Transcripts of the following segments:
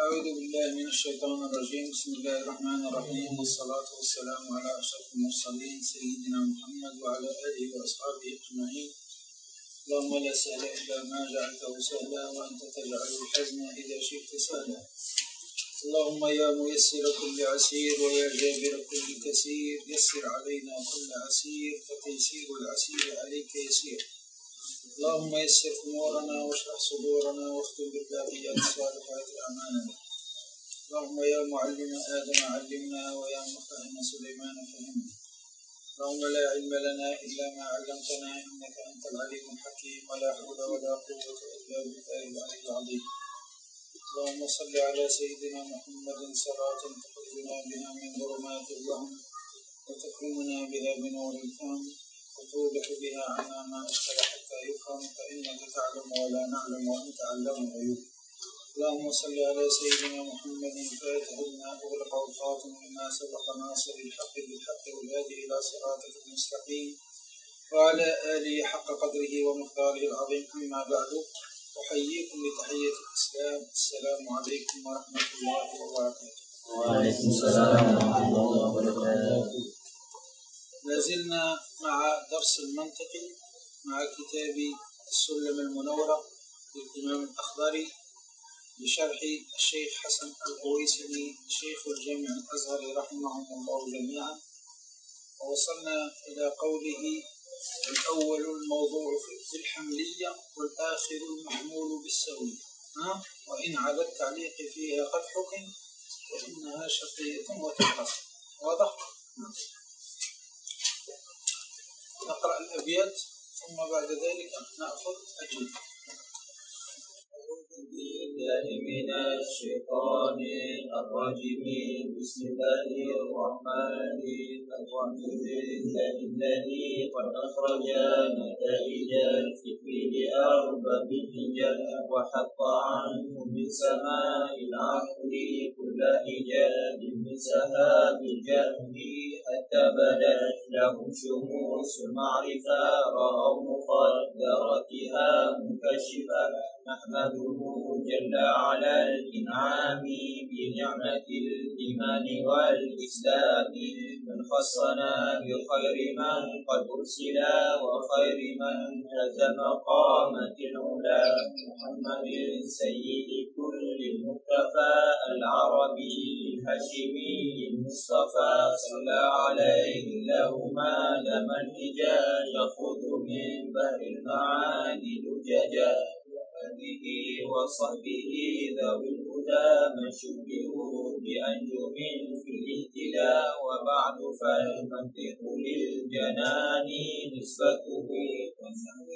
أعوذ بالله من الشيطان الرجيم. بسم الله الرحمن الرحيم، والصلاة والسلام على أشرف المرسلين سيدنا محمد وعلى آله وأصحابه أجمعين. اللهم لا سهل إلا ما جعلته سهلا، وأنت تجعل الحزن إذا شئت سهلا. اللهم يا ميسر كل عسير ويا جابر كل كسير، يسر علينا كل عسير فتيسير العسير عليك يسير. اللهم يسر أمورنا واشرح صدورنا واختم بالباقيات الصالحات أعمالنا. اللهم يا معلم آدم علمنا، ويا مفهم سليمان فهمنا. اللهم لا علم لنا إلا ما علمتنا، إنك أنت العليم الحكيم، ولا حول ولا قوة إلا بالله العلي العظيم. اللهم صل على سيدنا محمد صلاة تخرجنا بها من ظلمات الوهم وتكرمنا بها بنور الفهم وتوضح بها عنا ما أشكل حتى يفهم، فإنك تعلم ولا نعلم وأنت علام الغيوب. اللهم صل على سيدنا محمد فاتح لما أغلق والخاتم لما سبق ناصر الحق بالحق والهادي إلى صراطك المستقيم، وعلى آله حق قدره ومقداره العظيم. أما بعد، أحييكم بتحية الإسلام. السلام عليكم ورحمة الله وبركاته. وعليكم السلام ورحمة الله وبركاته. لازلنا مع درس المنطق مع كتاب السلم المنورة للإمام الأخضري بشرح الشيخ حسن القويسلي شيخ الجامع الأزهر رحمهم الله جميعا. ووصلنا إلى قوله: الأول الموضوع في الحملية، والآخر المحمول بالسوية، وإن على التعليق فيها قد حكم فإنها شرطية وتنقسم. واضح؟ نقرأ الأبيات ثم بعد ذلك نأخذ أجوبة. أعوذ بالله من الشيطان الرجيم. بسم الله الرحمن الرحيم. الذي قد أخرج نتائج الفكر لأرباب الحجاب، وحط عنه من سماء العقل كل حجاب من سهام الجهل، حتى بدت لهم شموس المعرفة، رأوا مقدراتها منكشفة. نحمده جل على الإنعام بنعمة الإيمان والإسلام، من خصنا بخير من قد أرسل، وخير من هز مقامة العلا. محمد سيد كل المختفى، العربي الهاشمي المصطفى، صلى عليه له ما لم الحجاج، يخوض من بحر المعاني لججا. آله وصحبه ذوي الهدى، من شبهوا بأنجم في الاهتداء. وبعد فالمنطق للجنان نسبته والنحو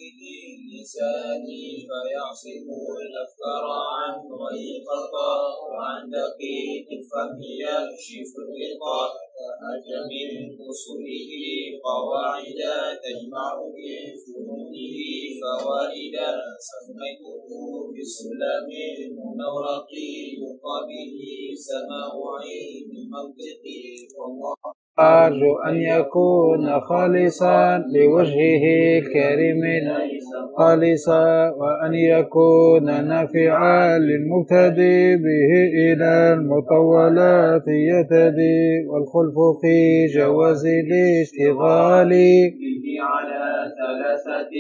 للسان، فيعصم الأفكار عن غير خطأ، وعن دقيق الفهم يكشف الغطاء. فهج من أصوله قواعد، تجمع من فنونه فوائدا. سميته بسلم المنورق، يلقى به سماء علم المنطق. والله أرجو أن يكون خالصا لوجهه الكريم خالصا، وأن يكون نافعا للمبتدئ به إلى المطولات يتدي، والخلف في جواز الاشتغال به على ثلاثة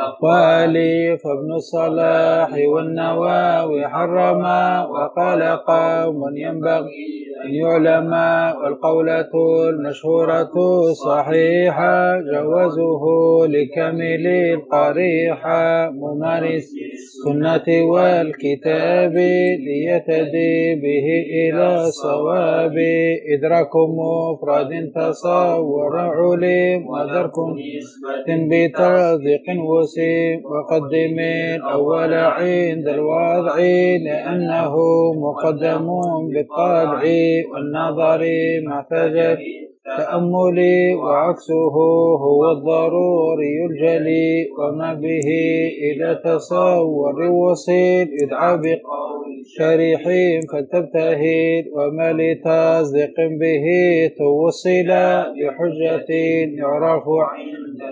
أقوال. فابن الصلاح والنووي حرما، وقال قوم ينبغي أن يعلم، والقولة المشهورة صحيحة، جوازه لكامل القريحة. ممارس السنة والكتاب ليتدي به إلى الصواب، إدراك مفرد تصور علم، ودرك بتصديق وسيم. وقدم الأول عند الوضع، لأنه مقدم بالطبع، والنظر محتاج تأمل، وعكسه هو الضروري الجلي. وما به إلى تصور وصيل يدعى بقول شريحين فلتبتهل وما لتصدق به توصل بحجة يعرف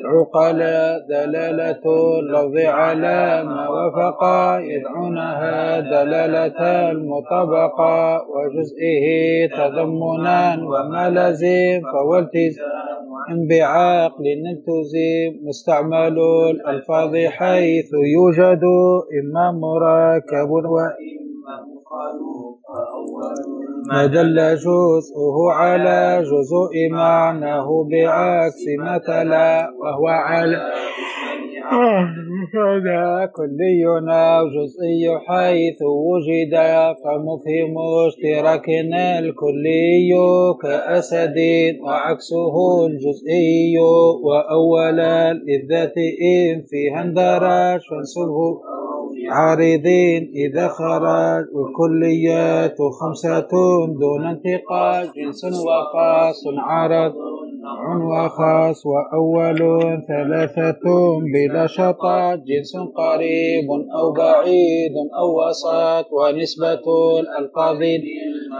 عقلاء دلالة اللفظ على ما وفق يدعونها دلالة المطابقة وجزئه تضمنا وما لازم فهو التزام بعقل التزم مستعمل الألفاظ حيث يوجد إما مركب وإما مخالف ما دل جزءه على جزء معناه بعكس ما تلا وهو على كلينا جزئي حيث وجد فمفهم اشتراكنا الكلي كأسد وعكسه الجزئي وأولا للذات إن فيها اندرج فانسبه عارضين إذا خرج والكليات 5 دون انتقال جنس وخاص عرض وخاص وأول 3 بلا شطط جنس قريب أو بعيد أو وسط ونسبة الألفاظ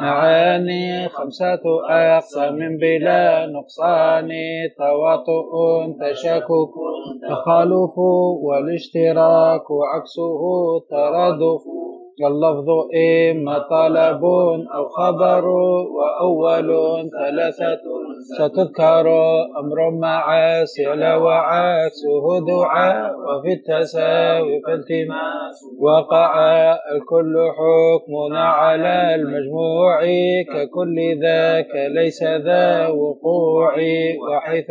معاني 5 أقسام بلا نقصان تواطؤ تشاكك تخالف والاشتراك وعكسه ترادف واللفظ إما طلب أو خبر وأول 3 ستذكر أمر مع سئل وعكسه دعاء وفي التساوي فالتماس وقع الكل حكمنا على المجموع ككل ذاك ليس ذا وقوع وحيث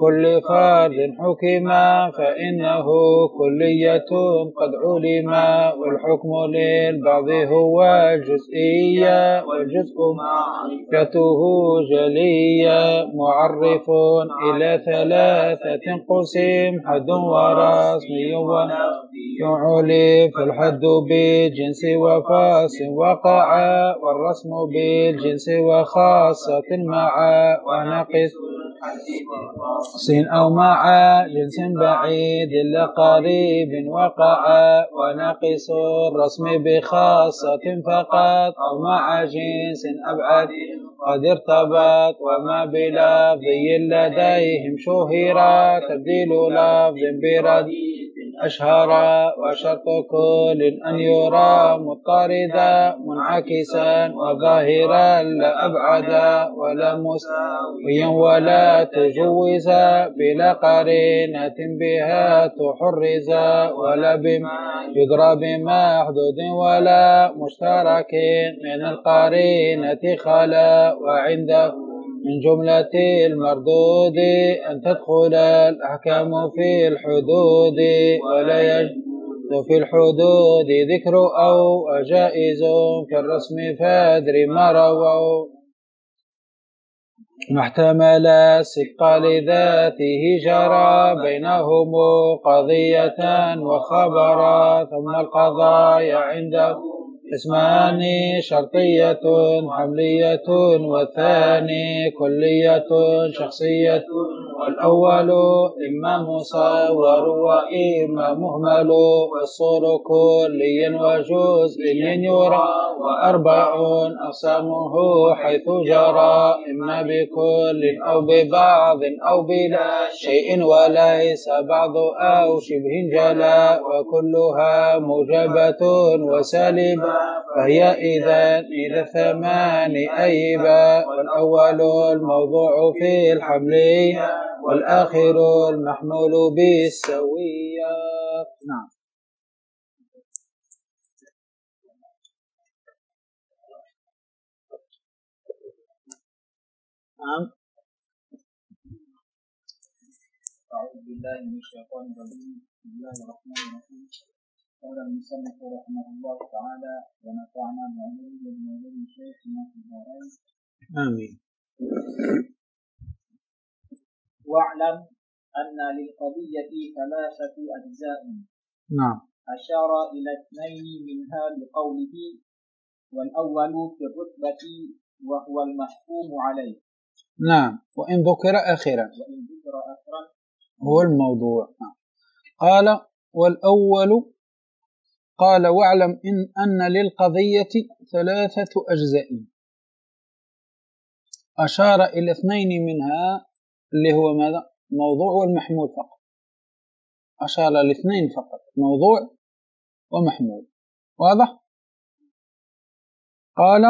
كل فرد حكم فإنه كلية قد علم والحكم للبعض هو الجزئية والجزء معرفته جلية معرف إلى 3 قسم حد ورسمي ونفي فالحد بالجنس وفاص وقع والرسم بالجنس وخاصة مع ونقص أو مع جنس بعيد لقريب وقع وناقص الرسم بخاصة فقط أو مع جنس أبعد قد ارتبط وما بلفظي لديهم شهرا تبديل لفظ برد أشهر وشرط كل أن يرى مضطردا منعكسا وظاهرا لا أبعدا ولا مساويا ولا تجوزا بلا قرينة بها تحرزا ولا بما يدرى بمحدود ولا مشترك من القرينة خلا وعنده من جملة المردود أن تدخل الأحكام في الحدود ولا يجوز في الحدود ذكر أو جائز كالرسم فادر ما رووا ما احتمل الصدق لذاته جرى بينهم قضية وخبرا ثم القضايا عنده اسمان شرطية حملية والثاني كلية شخصية والأول إما مصور وإما مهمل والصور كلي وجزئي يرى وأربع أقسامه حيث جرى إما بكل أو ببعض أو بلا شيء وليس بعض أو شبه جلا وكلها موجبة وسالبة فهي إذا 8 أيبا والأول الموضوع في الحملية والآخر المحمول بالسوية. نعم. أعوذ بالله من الشيطان الرجيم بسم الله الرحمن الرحيم قال المصنف رحمه الله تعالى ونفعنا بعلوم المولود شيخنا في الدارين آمين. واعلم أن للقضية 3 أجزاء. نعم. أشار إلى 2 منها بقوله والأول في الرتبة وهو المحكوم عليه. نعم. وإن ذكر آخرا هو الموضوع. نعم. قال والأول قال واعلم أن للقضية 3 أجزاء، أشار إلى 2 منها اللي هو ماذا؟ موضوع والمحمول فقط، أشار ل2 فقط، موضوع ومحمول. واضح؟ قال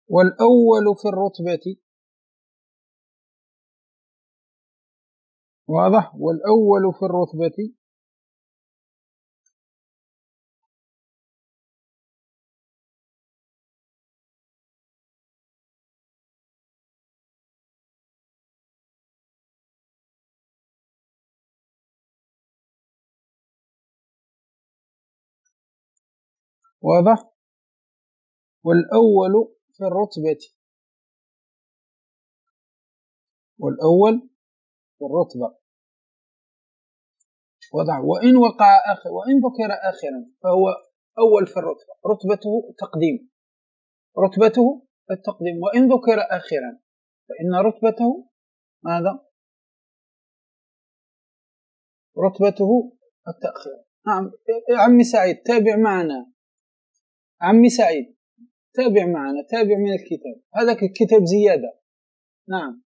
والأول في الرتبة، واضح؟ والأول في الرتبة واضح؟ والأول في الرتبة، والأول في الرتبة، واضح؟ وإن وقع آخر، وإن ذكر آخرا فهو أول في الرتبة، رتبته تقديم، رتبته التقديم. وإن ذكر آخرا فإن رتبته ماذا؟ رتبته التأخير. نعم عمي سعيد تابع معنا، عمي سعيد تابع معنا، تابع من الكتاب، هذا الكتاب زيادة. نعم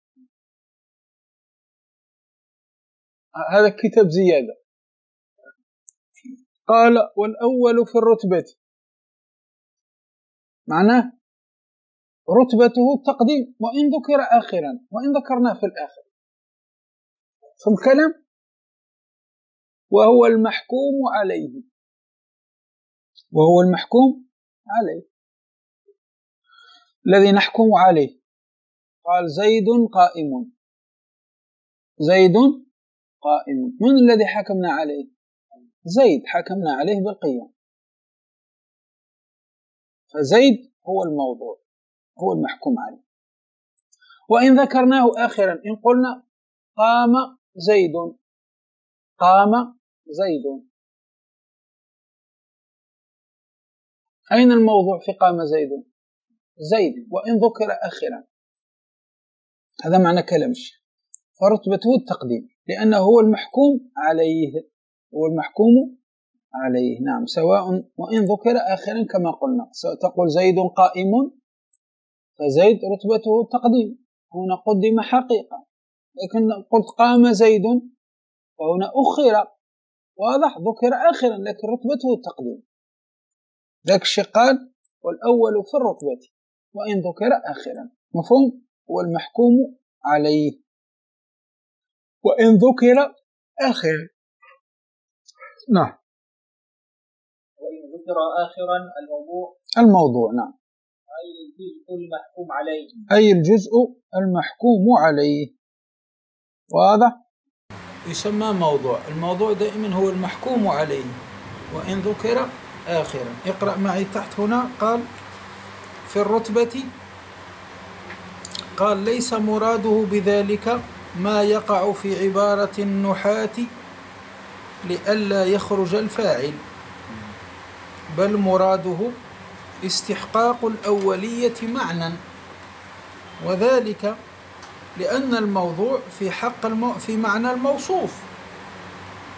هذا الكتاب زيادة. قال والأول في الرتبة، معناه رتبته التقديم وإن ذكر آخرا، وإن ذكرناه في الآخر. ثم كلام وهو المحكوم عليه، وهو المحكوم عليه الذي نحكم عليه. قال زيد قائم، زيد قائم، من الذي حكمنا عليه؟ زيد، حكمنا عليه بالقيام، فزيد هو الموضوع، هو المحكوم عليه. وإن ذكرناه آخرا، إن قلنا قام زيد، قام زيد، أين الموضوع في قام زيد؟ زيد، وإن ذكر آخرا. هذا معنى كلام الشيخ. فرتبته التقديم لأنه هو المحكوم عليه، هو المحكوم عليه. نعم سواء وإن ذكر آخرا كما قلنا، سواء تقول زيد قائم فزيد رتبته التقديم، هنا قدم حقيقة، لكن قلت قام زيد فهنا أخر، واضح؟ ذكر آخرا لكن رتبته التقديم. ذاك الشيء قال والأول في الرتبة وإن ذكر آخرا، مفهوم؟ هو المحكوم عليه وإن ذكر آخرا. نعم وإن ذكر آخرا الموضوع، الموضوع نعم، أي الجزء المحكوم عليه، أي الجزء المحكوم عليه. واضح؟ يسمى موضوع، الموضوع دائما هو المحكوم عليه وإن ذكر آخرا. اقرأ معي تحت هنا، قال في الرتبة، قال ليس مراده بذلك ما يقع في عبارة النحاة لئلا يخرج الفاعل، بل مراده استحقاق الأولية معنى، وذلك لأن الموضوع في حق في معنى الموصوف.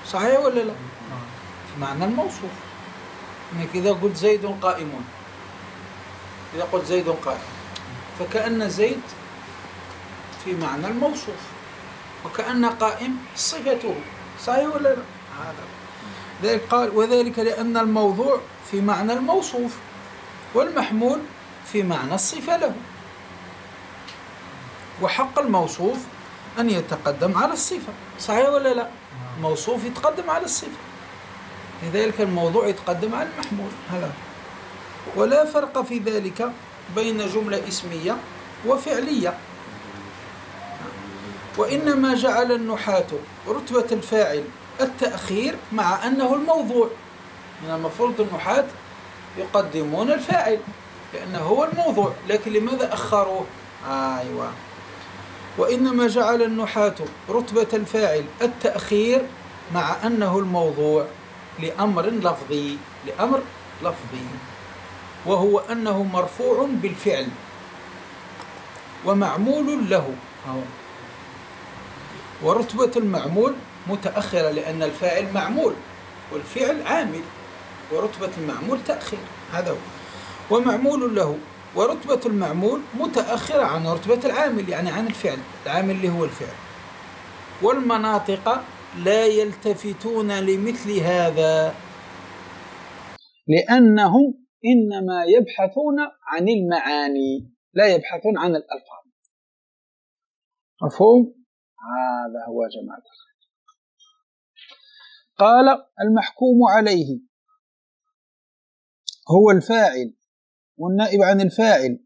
صحيح ولا لا؟ في معنى الموصوف. إنك إذا قلت زيد قائم، إذا قلت زيد قائم فكأن زيد في معنى الموصوف، وكأن قائم صفته. صحيح ولا لا؟ هذا ذلك قال وذلك لأن الموضوع في معنى الموصوف والمحمول في معنى الصفة له، وحق الموصوف أن يتقدم على الصفة. صحيح ولا لا؟ الموصوف يتقدم على الصفة، لذلك الموضوع يتقدم على المحمول. هذا ولا فرق في ذلك بين جملة اسمية وفعلية، وإنما جعل النحاة رتبة الفاعل التأخير مع أنه الموضوع. من المفروض النحاة يقدمون الفاعل لأنه هو الموضوع، لكن لماذا أخروه؟ أيوة. وإنما جعل النحاة رتبة الفاعل التأخير مع أنه الموضوع لأمر لفظي، لأمر لفظي، وهو أنه مرفوع بالفعل ومعمول له، ورتبة المعمول متأخرة لأن الفاعل معمول، والفعل عامل ورتبة المعمول تأخير، هذا هو. ومعمول له، ورتبة المعمول متأخرة عن رتبة العامل، يعني عن الفعل، العامل اللي هو الفعل. والمناطق لا يلتفتون لمثل هذا لأنهم إنما يبحثون عن المعاني لا يبحثون عن الألفاظ. مفهوم؟ هذا هو جماعة. قال المحكوم عليه هو الفاعل والنائب عن الفاعل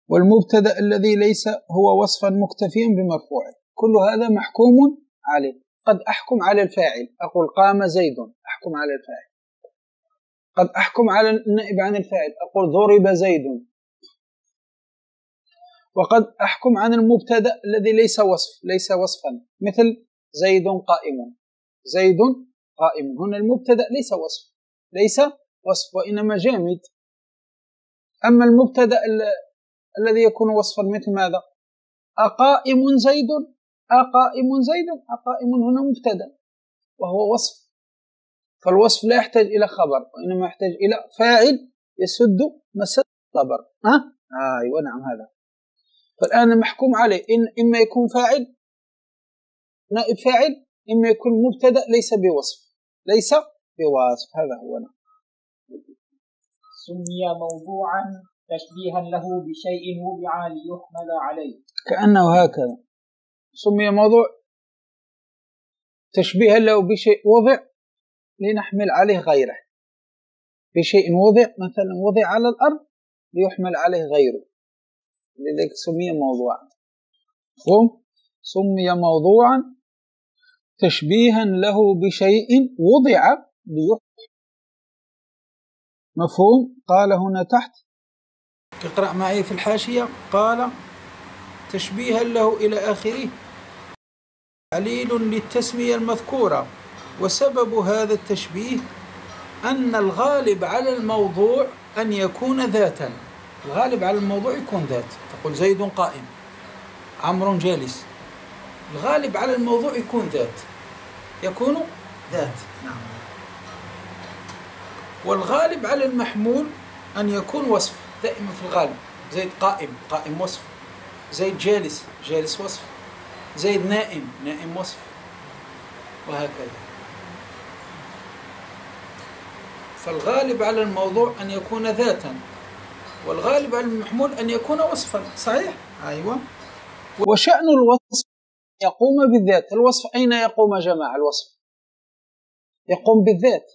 والمبتدأ الذي ليس هو وصفا مكتفيا بمرفوعه، كل هذا محكوم عليه. قد أحكم على الفاعل أقول قام زيد، أحكم على الفاعل. قد أحكم على النائب عن الفاعل أقول ضرب زيد. وقد أحكم عن المبتدأ الذي ليس وصفا، مثل زيد قائم. زيد قائم، هنا المبتدأ ليس وصف وإنما جامد. أما المبتدأ الذي يكون وصفا مثل ماذا؟ أقائم زيد، أقائم زيد، أقائم هنا مبتدأ وهو وصف، فالوصف لا يحتاج إلى خبر وإنما يحتاج إلى فاعل يسد مسد خبر. أيوة نعم هذا. فالآن محكوم عليه إما يكون فاعل نائب فاعل، إما يكون مبتدأ ليس بوصف، هذا هو. نعم. سمي موضوعا تشبيها له بشيء وضع ليحمل عليه، كأنه هكذا سمي موضوع تشبيها له بشيء وضع لنحمل عليه غيره، بشيء وضع مثلا وضع على الأرض ليحمل عليه غيره، لذلك سمي موضوعا. سمي موضوعا تشبيها له بشيء وضع ليحمل. مفهوم؟ قال هنا تحت، اقرأ معي في الحاشية، قال تشبيها له إلى آخره تعليل للتسمية المذكورة، وسبب هذا التشبيه أن الغالب على الموضوع أن يكون ذاتا. الغالب على الموضوع يكون ذات، تقول زيد قائم، عمرو جالس، الغالب على الموضوع يكون ذات. نعم. والغالب على المحمول أن يكون وصف دائما في الغالب، زيد قائم وصف، زيد جالس وصف، زيد نائم وصف، وهكذا. فالغالب على الموضوع أن يكون ذاتا، والغالب على المحمول أن يكون وصفا. صحيح؟ أيوة. وشأن الوصف يقوم بالذات. الوصف أين يقوم جماعة؟ الوصف يقوم بالذات.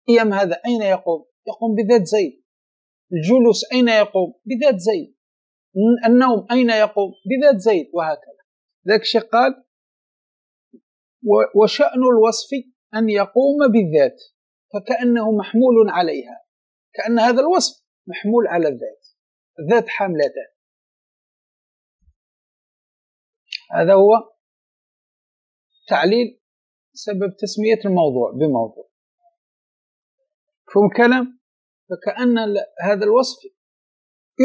قيام هذا أين يقوم؟ يقوم بذات زيد. الجلوس أين يقوم؟ بذات زيد. النوم أين يقوم؟ بذات زيد، وهكذا. ذاك الشيء قال وشأن الوصف أن يقوم بالذات، فكأنه محمول عليها، كأن هذا الوصف محمول على الذات حاملته. هذا هو تعليل سبب تسمية الموضوع بموضوع. فهم كلام، فكأن هذا الوصف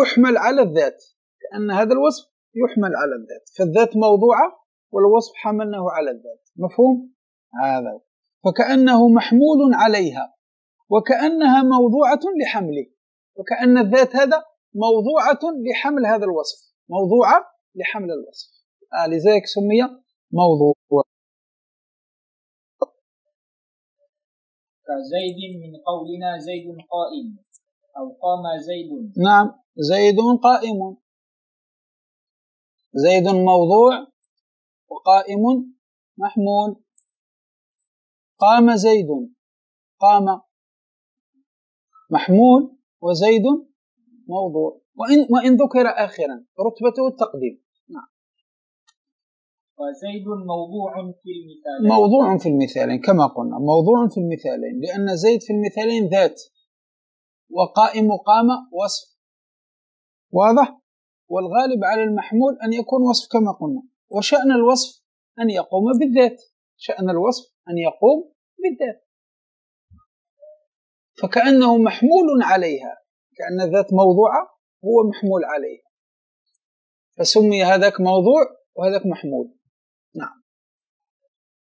يحمل على الذات، كأن هذا الوصف يحمل على الذات، فالذات موضوعة والوصف حملناه على الذات. مفهوم؟ هذا. فكأنه محمول عليها وكأنها موضوعة لحمله، وكأن الذات هذا موضوعة لحمل هذا الوصف، موضوعة لحمل الوصف. لذلك سمي موضوع. كزيد من قولنا زيد قائم أو قام زيد. نعم، زيد قائم، زيد موضوع وقائم محمول. قام زيد، قام محمول وزيد موضوع، وإن ذكر آخرا رتبته التقديم. نعم. وزيد موضوع في المثالين. موضوع في المثالين كما قلنا، موضوع في المثالين، لأن زيد في المثالين ذات، وقائم قام وصف، واضح؟ والغالب على المحمول أن يكون وصف كما قلنا، وشأن الوصف أن يقوم بالذات، شأن الوصف أن يقوم بالذات، فكأنه محمول عليها، كأن الذات موضوعة هو محمول عليها، فسمي هذاك موضوع وهذاك محمول. نعم.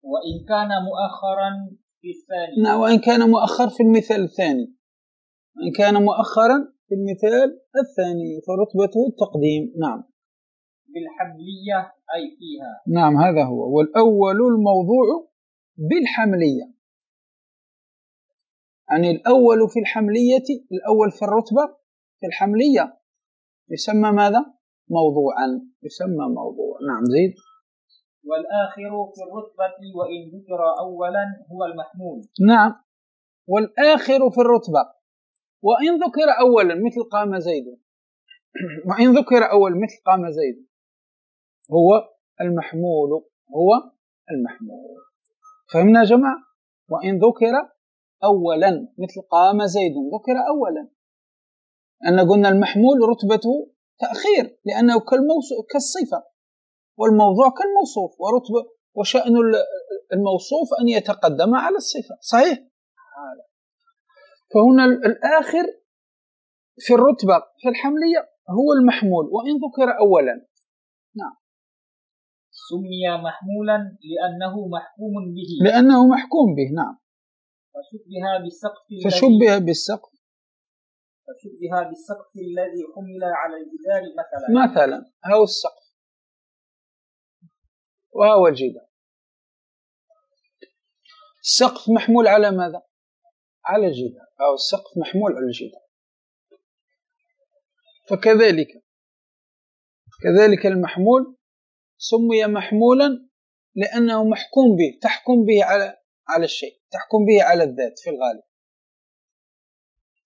وإن كان مؤخرا في الثاني. نعم، وإن كان مؤخر في المثال الثاني، وإن كان مؤخرا في المثال الثاني فرتبته التقديم. نعم. بالحملية أي فيها. نعم، هذا هو. والأول الموضوع بالحملية، يعني الأول في الحملية، الأول في الرتبة في الحملية يسمى ماذا؟ موضوعا، يسمى موضوع. نعم، زيد. والآخر في الرتبة وإن ذكر أولا هو المحمول. نعم، والآخر في الرتبة وإن ذكر أولا مثل قام زيد، وإن ذكر أول مثل قام زيد هو المحمول، هو المحمول. فهمنا يا جماعة؟ وإن ذكر أولا مثل قام زيد، ذكر أولا، أن قلنا المحمول رتبته تأخير لأنه كالصفة، والموضوع كالموصوف، ورتبة وشأن الموصوف أن يتقدم على الصفة. صحيح؟ فهنا الآخر في الرتبة في الحملية هو المحمول وإن ذكر أولا. نعم. سمي محمولا لأنه محكوم به. لأنه محكوم به. نعم. فشبه بالسقف الذي حمل على الجدار مثلا هو السقف وهو الجدار. السقف محمول على ماذا؟ على الجدار، أو السقف محمول على الجدار. كذلك المحمول سمي محمولا لأنه محكوم به، تحكم به على الشيء، تحكم به على الذات في الغالب.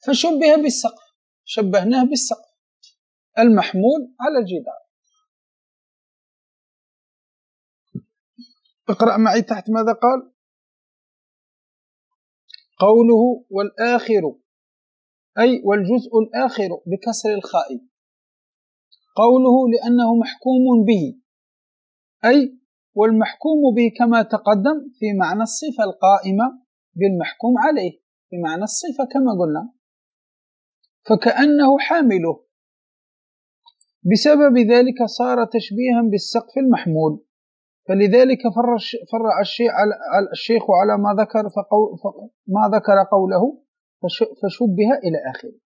فشبه بالسقف، شبهناه بالسقف المحمول على الجدار. اقرأ معي تحت ماذا قال؟ قوله والآخر أي والجزء الآخر بكسر الخاء. قوله لأنه محكوم به أي والمحكوم به كما تقدم في معنى الصفة القائمة بالمحكوم عليه، في معنى الصفة كما قلنا، فكأنه حامله، بسبب ذلك صار تشبيها بالسقف المحمول. فلذلك فرع الشيخ على ما ذكر قوله فشبه إلى آخره.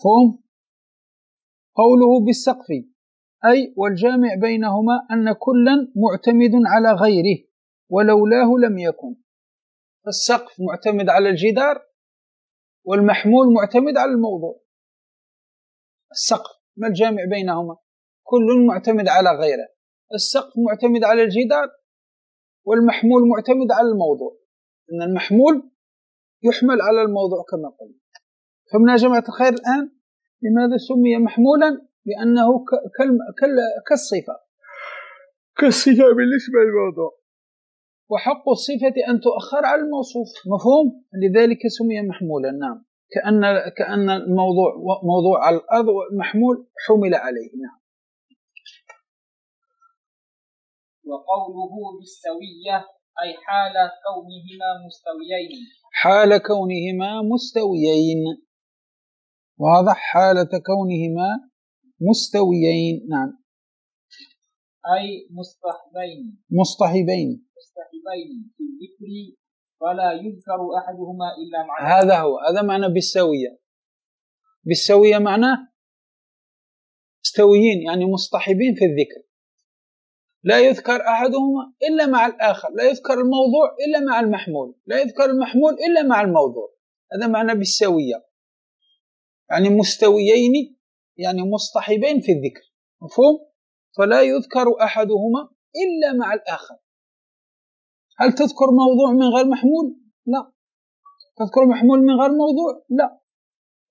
فهم قوله بالسقف أي والجامع بينهما أن كلا معتمد على غيره ولولاه لم يكن. فالسقف معتمد على الجدار والمحمول معتمد على الموضوع. السقف ما الجامع بينهما؟ كل معتمد على غيره. السقف معتمد على الجدار والمحمول معتمد على الموضوع، أن المحمول يحمل على الموضوع كما قلنا. فمن يا جماعة الخير الآن لماذا سمي محمولا؟ لأنه كالصفة بالنسبة للموضوع، وحق الصفة أن تؤخر على الموصوف. مفهوم؟ لذلك سمي محمولا. نعم، كأن الموضوع موضوع على الأرض والمحمول حمل عليه. نعم. وقوله بالسوية أي حال كونهما مستويين. حال كونهما مستويين، واضح؟ حالة كونهما مستويين. نعم. أي مصطحبين في الذكر ولا يذكر أحدهما إلا معه. هذا معنى بالسوية. بالسوية معناه مستويين، يعني مصطحبين في الذكر، لا يذكر أحدهما إلا مع الآخر، لا يذكر الموضوع إلا مع المحمول، لا يذكر المحمول إلا مع الموضوع. هذا معنى بالسوية، يعني مستويين، يعني مصطحبين في الذكر. مفهوم؟ فلا يذكر أحدهما إلا مع الآخر. هل تذكر موضوع من غير محمول؟ لا. تذكر محمول من غير موضوع؟ لا.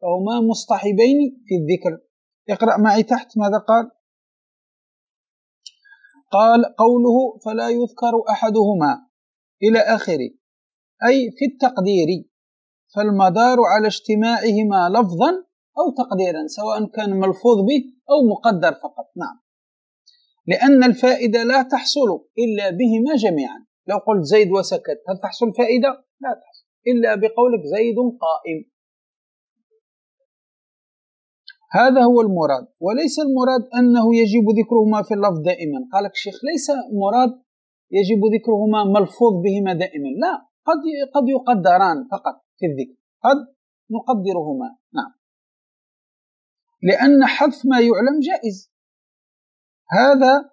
فهما مصطحبين في الذكر. اقرأ معي تحت ماذا قال؟ قال قوله فلا يذكر أحدهما إلى آخره أي في التقدير، فالمدار على اجتماعهما لفظا أو تقديرا، سواء كان ملفوظ به أو مقدر فقط. نعم، لأن الفائدة لا تحصل إلا بهما جميعا. لو قلت زيد وسكت هل تحصل فائدة؟ لا تحصل إلا بقولك زيد قائم. هذا هو المراد، وليس المراد أنه يجب ذكرهما في اللفظ دائما. قالك الشيخ ليس مراد يجب ذكرهما ملفوظ بهما دائما، لا، قد يقدران فقط في الذكر، قد نقدرهما. نعم، لأن حذف ما يعلم جائز. هذا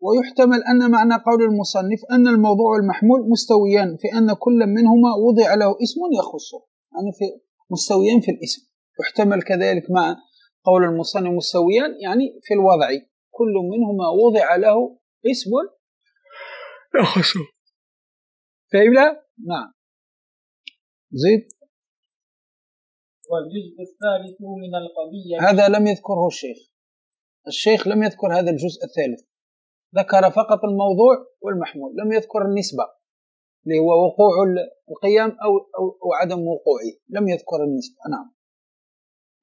ويحتمل أن معنى قول المصنف أن الموضوع والمحمول مستويان في أن كل منهما وضع له اسم يخصه، يعني في مستويان في الاسم. يحتمل كذلك مع قول المصنف مستويان يعني في الوضع، كل منهما وضع له اسم يخصه. فهمنا؟ نعم. زيد. والجزء الثالث من القضية، هذا لم يذكره الشيخ لم يذكر هذا الجزء الثالث، ذكر فقط الموضوع والمحمول، لم يذكر النسبة اللي هو وقوع القيام أو عدم وقوعه، لم يذكر النسبة. نعم.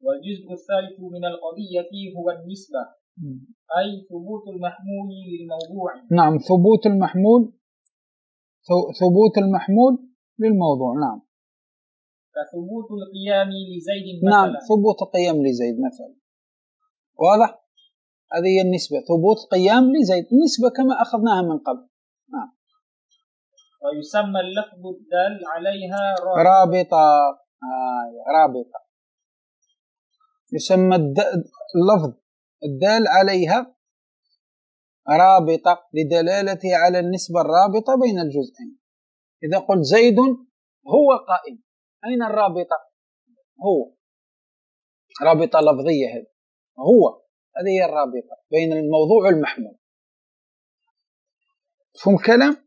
والجزء الثالث من القضية هو النسبة، أي ثبوت المحمول للموضوع. نعم، ثبوت المحمول للموضوع. نعم، كثبوت القيام لزيد مثلا. نعم، ثبوت القيام لزيد مثلا، واضح؟ هذه هي النسبة، ثبوت قيام لزيد، النسبة كما أخذناها من قبل. نعم. ويسمى اللفظ الدال عليها رابطة. رابطة. يسمى اللفظ الدال عليها رابطة لدلالته على النسبة الرابطة بين الجزئين. إذا قلت زيد هو قائم، أين الرابطة؟ هو، رابطة لفظية، هذه هو، هذه هي الرابطة بين الموضوع والمحمول. فهم كلام؟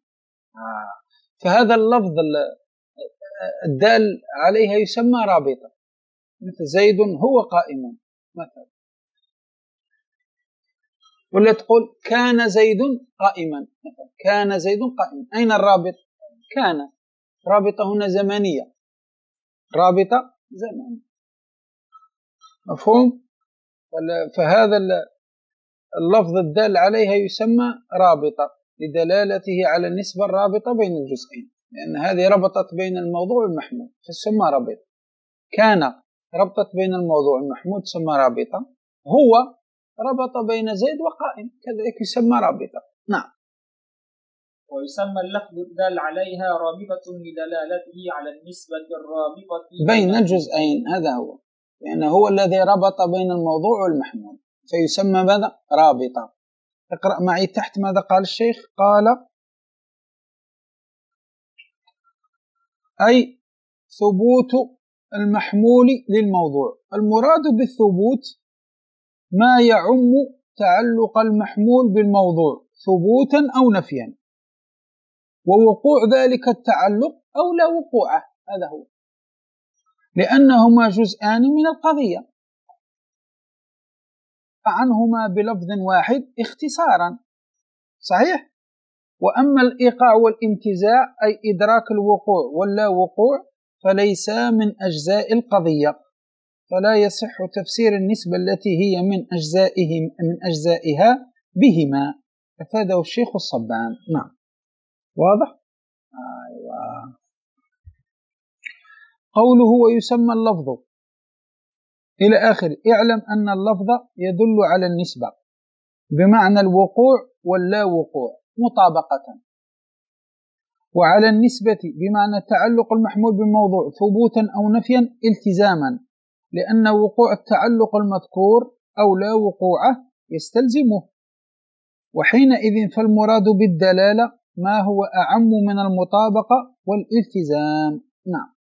فهذا اللفظ الدال عليها يسمى رابطة، مثل زيد هو قائم مثلا، ولا تقول كان زيد قائما مثلا، كان زيد قائما، أين الرابط؟ كان، رابطة هنا زمنية، رابطة زمنية، مفهوم؟ فهذا اللفظ الدال عليها يسمى رابطة لدلالته على النسبة الرابطة بين الجزئين، لأن هذه ربطت بين الموضوع والمحمول تسمى رابطة. كان ربطت بين الموضوع والمحمول تسمى رابطة، هو ربط بين زيد وقائم كذلك يسمى رابطة. نعم. ويسمى اللفظ الدال عليها رابطة لدلالته على النسبة الرابطة بين الجزئين، هذا هو، لأنه هو الذي ربط بين الموضوع والمحمول فيسمى ماذا؟ رابطة. اقرأ معي تحت ماذا قال الشيخ، قال أي ثبوت المحمول للموضوع. المراد بالثبوت ما يعم تعلق المحمول بالموضوع ثبوتا أو نفيا، ووقوع ذلك التعلق أو لا وقوعه، هذا هو، لأنهما جزءان من القضية عنهما بلفظ واحد اختصارا، صحيح؟ وأما الإيقاع والانتزاع أي إدراك الوقوع واللا وقوع فليس من أجزاء القضية، فلا يصح تفسير النسبة التي هي من أجزائها بهما، أفاده الشيخ الصبان. نعم، واضح؟ أيوة. قوله ويسمى اللفظ إلى آخر، اعلم أن اللفظ يدل على النسبة بمعنى الوقوع واللا وقوع مطابقة، وعلى النسبة بمعنى تعلق المحمول بالموضوع ثبوتا أو نفيا التزاما، لأن وقوع التعلق المذكور أو لا وقوعه يستلزمه، وحينئذ فالمراد بالدلالة ما هو أعم من المطابقة والالتزام. نعم.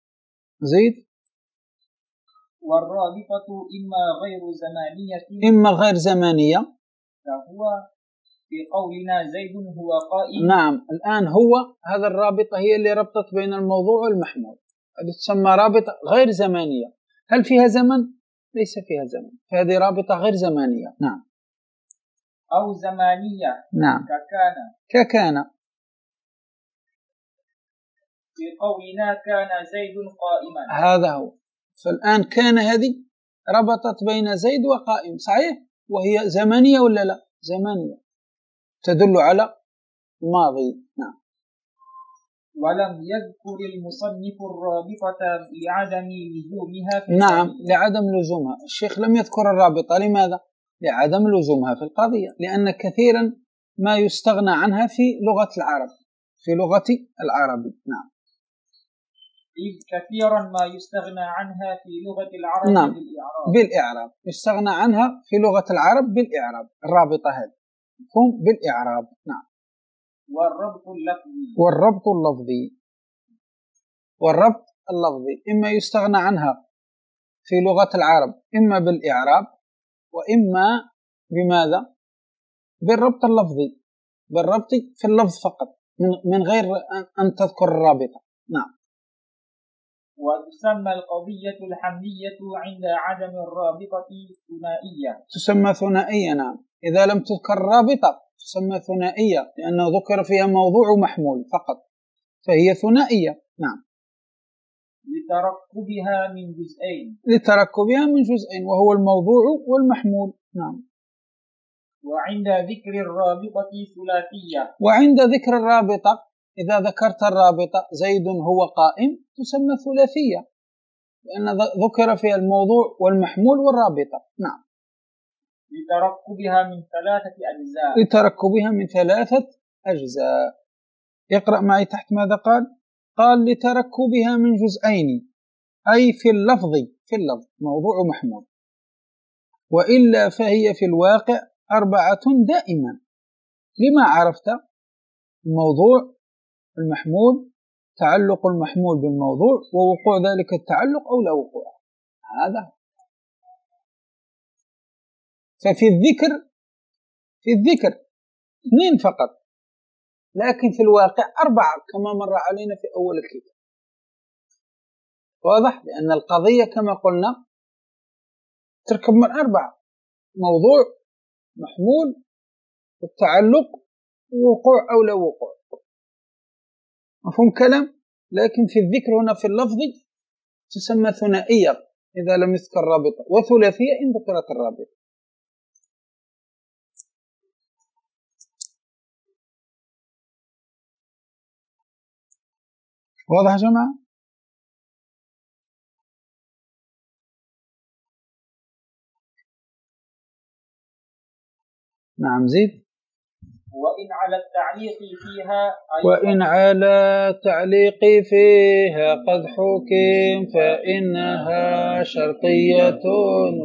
زيد. والرابطة إما غير زمانية إما غير زمانية، فهو في قولنا زيد هو قائم. نعم، الآن هو هذا الرابطة هي اللي ربطت بين الموضوع والمحمول، هذه تسمى رابطة غير زمانية. هل فيها زمن؟ ليس فيها زمن، فهذه رابطة غير زمانية. نعم. أو زمانية. نعم، ككان في قولنا كان زيد قائما، هذا هو. فالآن كان هذه ربطت بين زيد وقائم، صحيح؟ وهي زمانية ولا لا؟ زمانية، تدل على الماضي. نعم. ولم يذكر المصنف الرابطة لعدم لزومها في نعم، لعدم لزومها. الشيخ لم يذكر الرابطة، لماذا؟ لعدم لزومها في القضية، لأن كثيرا ما يستغنى عنها في لغة العرب، في لغة العرب. نعم. إذ كثيرا ما يستغنى عنها في لغة العرب. نعم. بالإعراب يستغنى عنها في لغة العرب بالإعراب، الرابطة هذه مفهوم بالإعراب. نعم. والربط اللفظي. والربط اللفظي، والربط اللفظي إما يستغنى عنها في لغة العرب إما بالإعراب وإما بماذا؟ بالربط اللفظي، بالربط في اللفظ فقط من غير أن تذكر الرابطة. نعم. وتسمى القضية الحملية عند عدم الرابطة ثنائية. تسمى ثنائية. نعم. إذا لم تذكر الرابطة تسمى ثنائية لأنه ذكر فيها موضوع ومحمول فقط، فهي ثنائية. نعم. لتركبها من جزئين. لتركبها من جزئين وهو الموضوع والمحمول. نعم. وعند ذكر الرابطة ثلاثية. وعند ذكر الرابطة إذا ذكرت الرابطة زيد هو قائم تسمى ثلاثية لأن ذكر فيها الموضوع والمحمول والرابطة. نعم. لتركبها من ثلاثة أجزاء. لتركبها من ثلاثة أجزاء. اقرأ معي تحت ماذا قال؟ قال لتركبها من جزئين أي في اللفظ، في اللفظ موضوع ومحمول، وإلا فهي في الواقع أربعة دائما. لما عرفت؟ الموضوع، المحمول، تعلق المحمول بالموضوع، ووقوع ذلك التعلق أو لا وقوع. هذا ففي الذكر، في الذكر اثنين فقط، لكن في الواقع أربعة كما مر علينا في أول الكتاب. واضح؟ لأن القضية كما قلنا تركب من أربعة: موضوع، محمول، التعلق، ووقوع أو لا وقوع. مفهوم كلام؟ لكن في الذكر هنا في اللفظ تسمى ثنائية إذا لم يذكر رابطة، وثلاثية إن ذكرت الرابطة. واضح يا جماعة؟ نعم زيد. وإن على التعليق فيها وإن على التعليق فيها قد حكم فإنها شرطية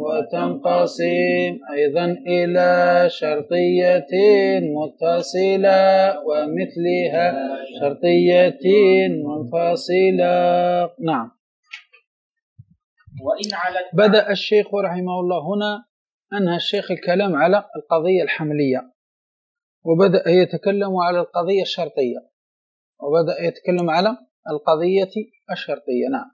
وتنقسم أيضا إلى شرطية متصلة ومثلها شرطية منفصلة. نعم. وإن على بدأ الشيخ رحمه الله هنا، أنهى الشيخ الكلام على القضية الحملية وبدأ يتكلم على القضية الشرطية، وبدأ يتكلم على القضية الشرطية. نعم.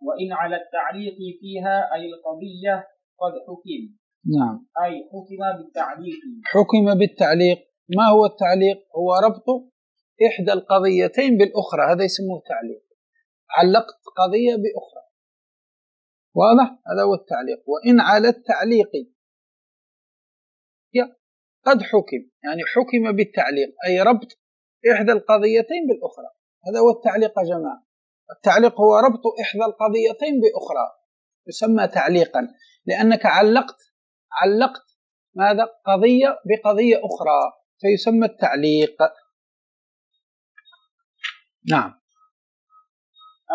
وإن على التعليق فيها أي القضية قد حكم. نعم. أي حكم بالتعليق. حكم بالتعليق. ما هو التعليق؟ هو ربط إحدى القضيتين بالأخرى، هذا يسموه تعليق. علقت قضية بأخرى. واضح؟ هذا هو التعليق. وإن على التعليق قد حكم، يعني حكم بالتعليق أي ربط إحدى القضيتين بالأخرى. هذا هو التعليق يا جماعة. التعليق هو ربط إحدى القضيتين بأخرى، يسمى تعليقا لأنك علقت ماذا؟ قضية بقضية أخرى، فيسمى التعليق. نعم.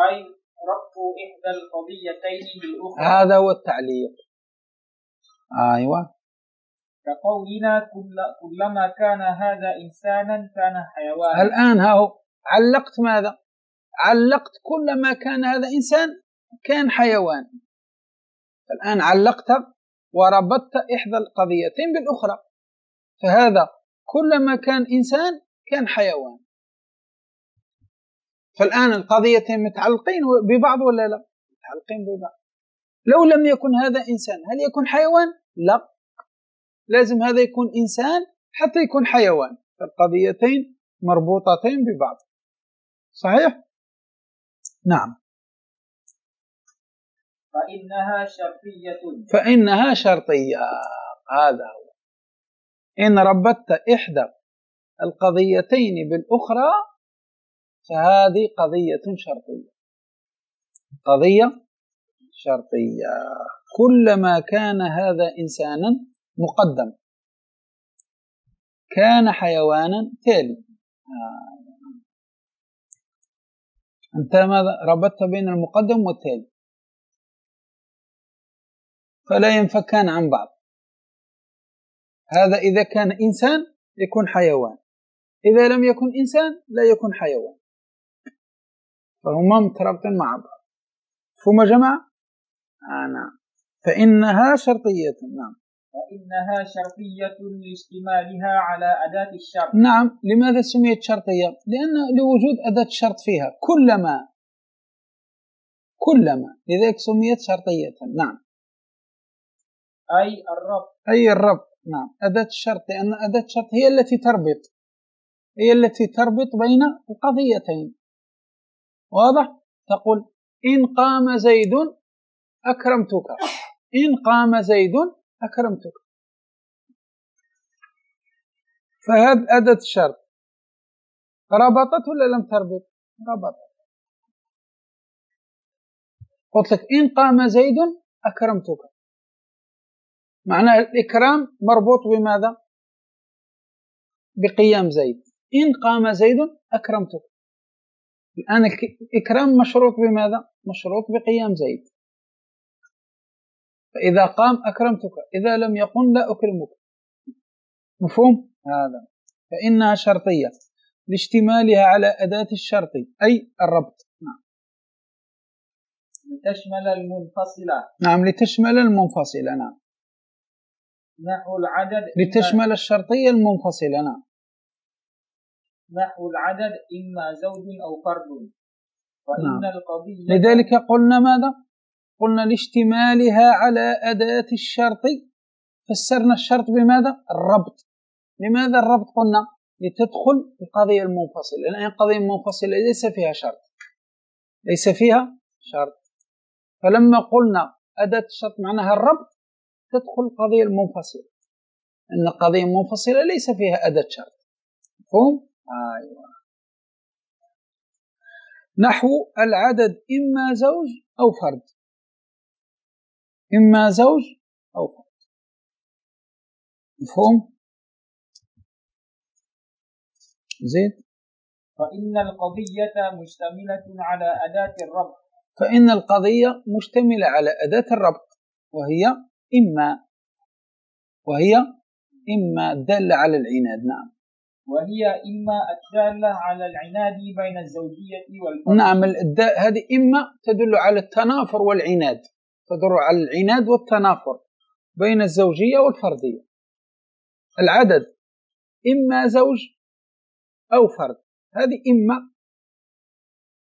أي ربط إحدى القضيتين بالأخرى. هذا هو التعليق. أيوة. كقولنا كلما كان هذا إنسانا كان حيوانا. الآن هاو علقت ماذا؟ علقت كلما كان هذا إنسان كان حيوان. الآن علقت وربطت إحدى القضيتين بالأخرى، فهذا كلما كان إنسان كان حيوان. فالآن القضيتين متعلقين ببعض ولا لا؟ متعلقين ببعض. لو لم يكن هذا إنسان هل يكون حيوان؟ لا، لازم هذا يكون إنسان حتى يكون حيوان. فالقضيتين مربوطتين ببعض. صحيح؟ نعم. فإنها شرطية. فإنها شرطية. هذا هو. إن ربطت إحدى القضيتين بالأخرى فهذه قضية شرطية. قضية شرطية. كلما كان هذا إنسانا مقدم كان حيوانا تالي. أنت ماذا ربطت بين المقدم والتالي، فلا ينفكان عن بعض. هذا إذا كان إنسان يكون حيوان، إذا لم يكن إنسان لا يكون حيوان، فهما مترابطين مع بعض. فما جماعة؟ نعم. فإنها شرطية. نعم. فإنها شرطية لاشتمالها على أداة الشرط. نعم. لماذا سميت شرطية؟ لأن لوجود أداة الشرط فيها كلما لذلك سميت شرطية. نعم. أي الربط. نعم. أداة الشرط، لأن أداة الشرط هي التي تربط بين القضيتين. واضح؟ تقول إن قام زيد أكرمتك، إن قام زيد أكرمتك، فهذه أداة الشرط ربطت ولا لم تربط؟ ربطت. قلت لك إن قام زيد أكرمتك، معنى الإكرام مربوط بماذا؟ بقيام زيد. إن قام زيد أكرمتك، الآن الإكرام مشروط بماذا؟ مشروط بقيام زيد، فإذا قام أكرمتك، إذا لم يقم لا أكرمك. مفهوم؟ هذا. فإنها شرطية لاشتمالها على أداة الشرط أي الربط. نعم. لتشمل المنفصلة. نعم، لتشمل المنفصلة. نعم. نحو العدد. لتشمل الشرطية المنفصلة. نعم. نحو العدد إما زوج أو فرد. وإن نعم. القضية. لذلك قلنا ماذا؟ قلنا لاشتمالها على أداة الشرط، فسرنا الشرط بماذا؟ الربط. لماذا الربط؟ قلنا لتدخل القضية المنفصلة، لأن القضية المنفصلة ليس فيها شرط، فلما قلنا أداة الشرط معناها الربط تدخل القضية المنفصلة، أن القضية المنفصلة ليس فيها أداة شرط. مفهوم؟ أيوة. نحو العدد إما زوج أو فرد. إما زوج أو فرد. مفهوم؟ زيد. فإن القضية مشتملة على أداة الربط. فإن القضية مشتملة على أداة الربط، وهي إما الدالة على العناد. نعم. وهي إما الدالة على العناد بين الزوجية والفرد. نعم. هذه إما تدل على التنافر والعناد، تدل على العناد والتنافر بين الزوجية والفردية. العدد إما زوج أو فرد، هذه إما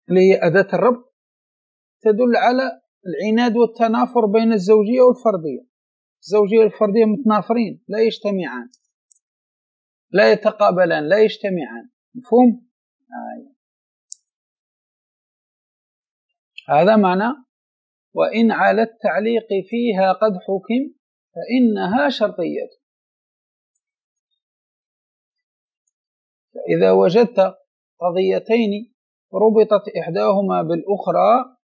اللي هي أداة الربط تدل على العناد والتنافر بين الزوجية والفردية. الزوجية والفردية متنافرين، لا يجتمعان، لا يتقابلان، لا يجتمعان. مفهوم؟ هذا معنى وإن على التعليق فيها قد حكم فإنها شرطية. فإذا وجدت قضيتين ربطت إحداهما بالأخرى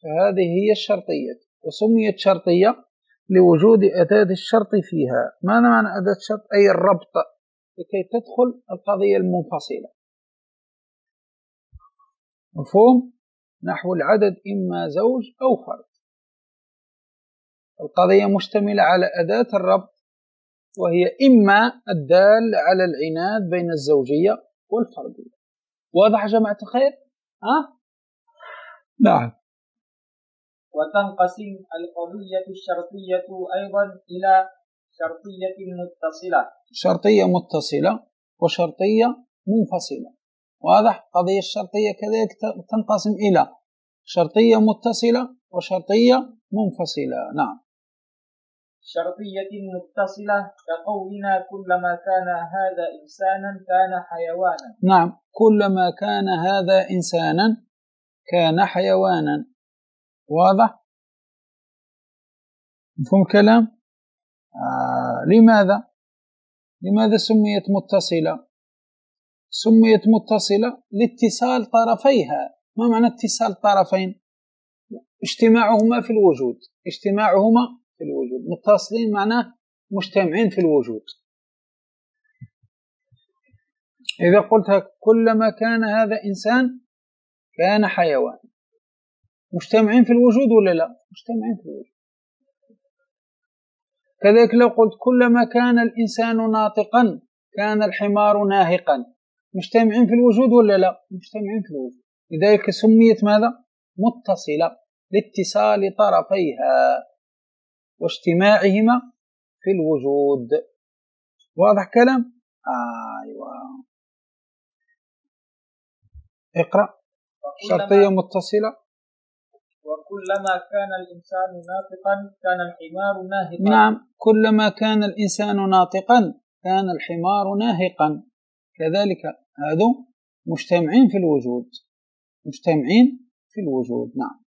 فهذه هي الشرطية، وسميت شرطية لوجود أداة الشرط فيها. ماذا معنى أداة الشرط؟ أي الربط، لكي تدخل القضية المنفصلة. مفهوم؟ نحو العدد إما زوج أو فرد، القضية مشتملة على أداة الربط، وهي إما الدال على العناد بين الزوجية والفردية. واضح جماعة الخير؟ نعم. وتنقسم القضية الشرطية أيضا إلى شرطية متصلة. شرطية متصلة وشرطية منفصلة. واضح؟ قضية الشرطية كذلك تنقسم إلى شرطية متصلة وشرطية منفصلة. نعم. شرطية متصلة كقولنا كلما كان هذا إنسانا كان حيوانا. نعم. كلما كان هذا إنسانا كان حيوانا. واضح؟ مفهوم كلام؟ لماذا سميت متصلة؟ سميت متصلة لاتصال طرفيها. ما معنى اتصال طرفين؟ اجتماعهما في الوجود. متصلين معناه مجتمعين في الوجود. إذا قلت كلما كان هذا إنسان كان حيوان، مجتمعين في الوجود ولا لا؟ مجتمعين في الوجود. كذلك لو قلت كلما كان الإنسان ناطقا كان الحمار ناهقا، مجتمعين في الوجود ولا لا؟ مجتمعين في الوجود. لذلك سميت ماذا؟ متصلة، لاتصال طرفيها واجتماعهما في الوجود. واضح كلام؟ أيوة. اقرأ. شرطية متصلة. وكلما كان الإنسان ناطقا كان الحمار ناهقا. نعم، كلما كان الإنسان ناطقا كان الحمار ناهقا. كذلك هذا مجتمعين في الوجود، مجتمعين في الوجود. نعم.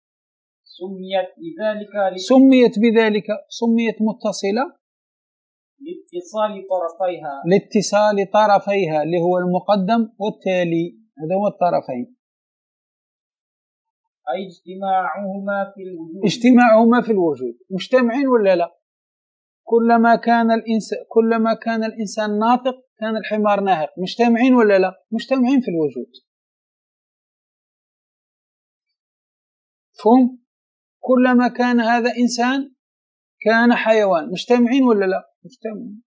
سميت بذلك سميت متصلة لاتصال طرفيها اللي هو المقدم والتالي، هذا هو الطرفين. أي اجتماعهما في الوجود. اجتماعهما في الوجود. مجتمعين ولا لا؟ كلما كان الإنسان ناطق كان الحمار ناهق. مجتمعين ولا لا؟ مجتمعين في الوجود. فهم؟ كلما كان هذا إنسان كان حيوان. مجتمعين ولا لا؟ مجتمعين.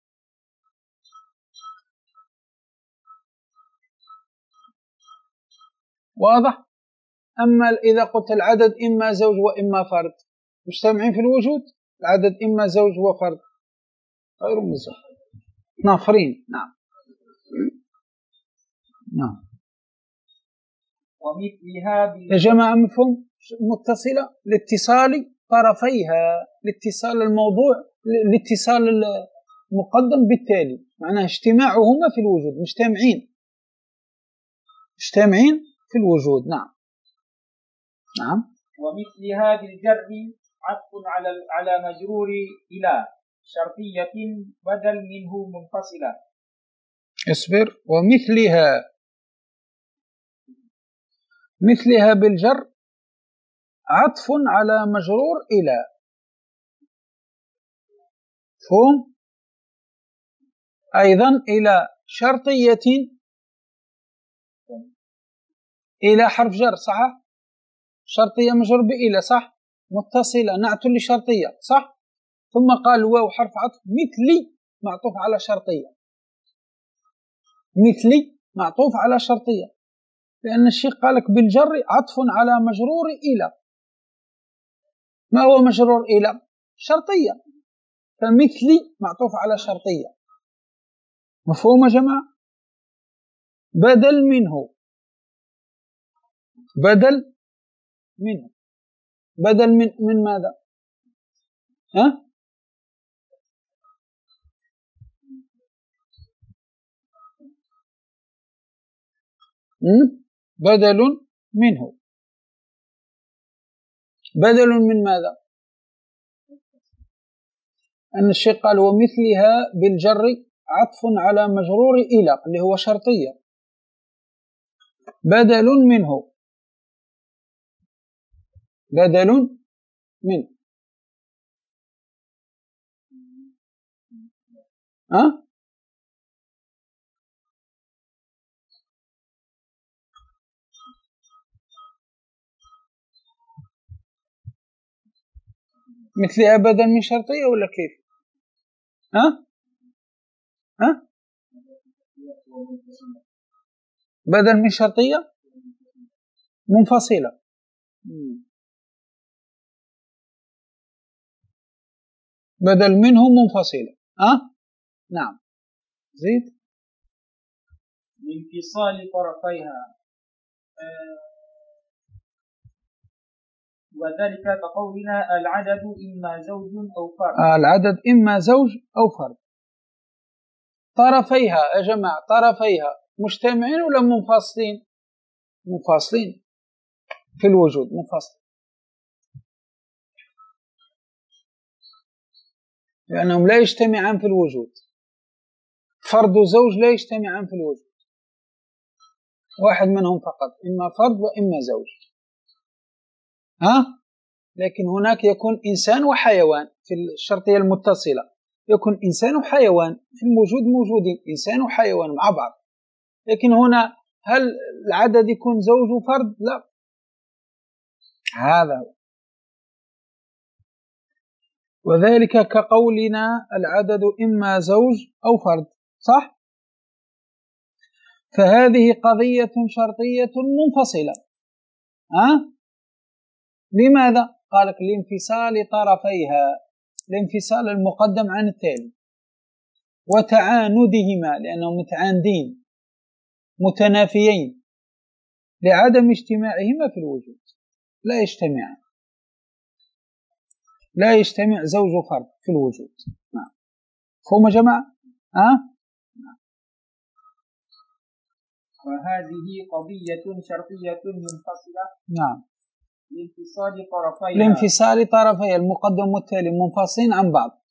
واضح؟ أما إذا قلت العدد إما زوج وإما فرد، مجتمعين في الوجود. العدد إما زوج وفرد غير مزوج، نافرين. نعم. نعم. ومثلها يا جماعة مفهوم؟ متصلة لاتصال طرفيها، لاتصال الموضوع، لاتصال المقدم بالتالي، معناه اجتماعهما في الوجود. مجتمعين في الوجود. نعم. نعم. ومثلها بالجر عطف على مجرور إلى شرطية بدل منه منفصلة. اصبر. مثلها بالجر عطف على مجرور إلى. فهم؟ أيضا إلى شرطية، إلى حرف جر صح؟ شرطية مجرور بإلى صح؟ متصلة نعت لشرطية صح؟ ثم قال واو حرف عطف مثلي معطوف على شرطية. مثلي معطوف على شرطية، لأن الشيخ قالك بالجر عطف على مجرور إلى. ما هو مجرور إلى؟ شرطية، فمثلي معطوف على شرطية. مفهوم يا جماعة؟ بدل منه بدل من ماذا؟ ها؟ بدل منه. بدل من ماذا؟ أن الشيخ قال ومثلها بالجر عطف على مجرور إلى اللي هو شرطية، بدل منه. ها؟ مثلها بدل من شرطية ولا كيف؟ ها؟ بدل من شرطية منفصلة. بدل منه منفصلة. نعم. زيد. لانفصال طرفيها، وذلك كقولنا العدد إما زوج أو فرد. العدد إما زوج أو فرد. طرفيها يا جماعة، طرفيها مجتمعين ولا منفصلين؟ منفصلين في الوجود، منفصلين، لأنهم لا يجتمعان في الوجود. فرد وزوج لا يجتمعان في الوجود، واحد منهم فقط، إما فرد وإما زوج. لكن هناك يكون إنسان وحيوان في الشرطية المتصلة، يكون إنسان وحيوان في الوجود موجودين، إنسان وحيوان مع بعض. لكن هنا هل العدد يكون زوج وفرد؟ لا، هذا هو. وذلك كقولنا العدد إما زوج أو فرد، صح؟ فهذه قضية شرطية منفصلة. لماذا؟ قالك لانفصال طرفيها، الانفصال المقدم عن التالي، وتعاندهما لأنهم متعاندين متنافيين، لعدم اجتماعهما في الوجود، لا يجتمعان، لا يجتمع زوج وفرد في الوجود. نعم، فهم جماعة؟ وهذه قضية شرطية منفصلة. نعم، لانفصال طرفيها المقدم والتالي منفصلين عن بعض،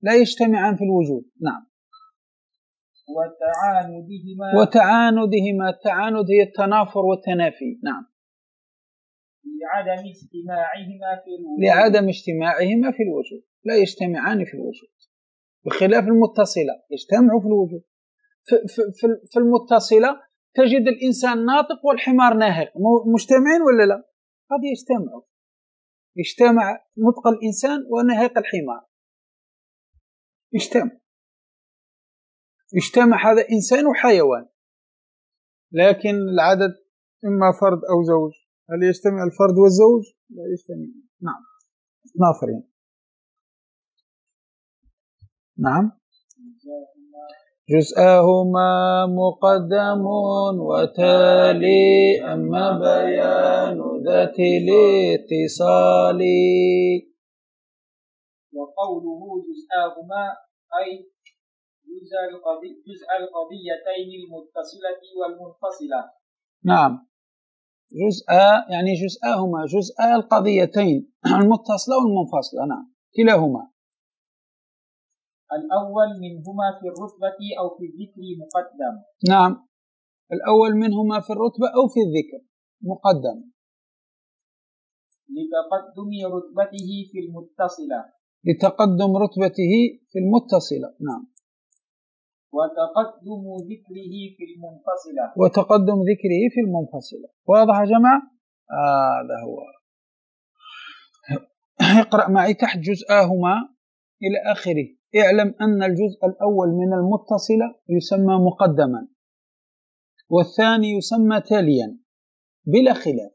لا يجتمعان في الوجود. نعم. وتعاندهما، التعاند هي التنافر والتنافي. نعم. لعدم اجتماعهما في الوجود، لا يجتمعان في الوجود، بخلاف المتصلة يجتمعوا في الوجود. في المتصلة تجد الإنسان ناطق والحمار ناهق، مجتمعين ولا لا؟ قد يجتمعوا، يجتمع نطق الإنسان وناهق الحمار، يجتمع هذا إنسان وحيوان. لكن العدد إما فرد أو زوج، هل يجتمع الفرد والزوج؟ لا يجتمع. نعم، نافرين. نعم. جزءاهما مقدم وتالي، أما بيان ذات الاتصال. وقوله جزءاهما أي جزء القضيتين المتصلة والمنفصلة. نعم، جزء يعني جزءاهما، جزء القضيتين المتصلة والمنفصلة. نعم، كلاهما. الأول منهما في الرتبة أو في الذكر مقدم. نعم، الأول منهما في الرتبة أو في الذكر مقدم، لتقدم رتبته في المتصلة. لتقدم رتبته في المتصلة. نعم. وتقدم ذكره في المنفصلة. وتقدم ذكره في المنفصلة. واضح يا جماعة؟ هذا هو. اقرأ معي تحت جزءاهما إلى آخره. اعلم أن الجزء الأول من المتصلة يسمى مقدما، والثاني يسمى تاليا بلا خلاف.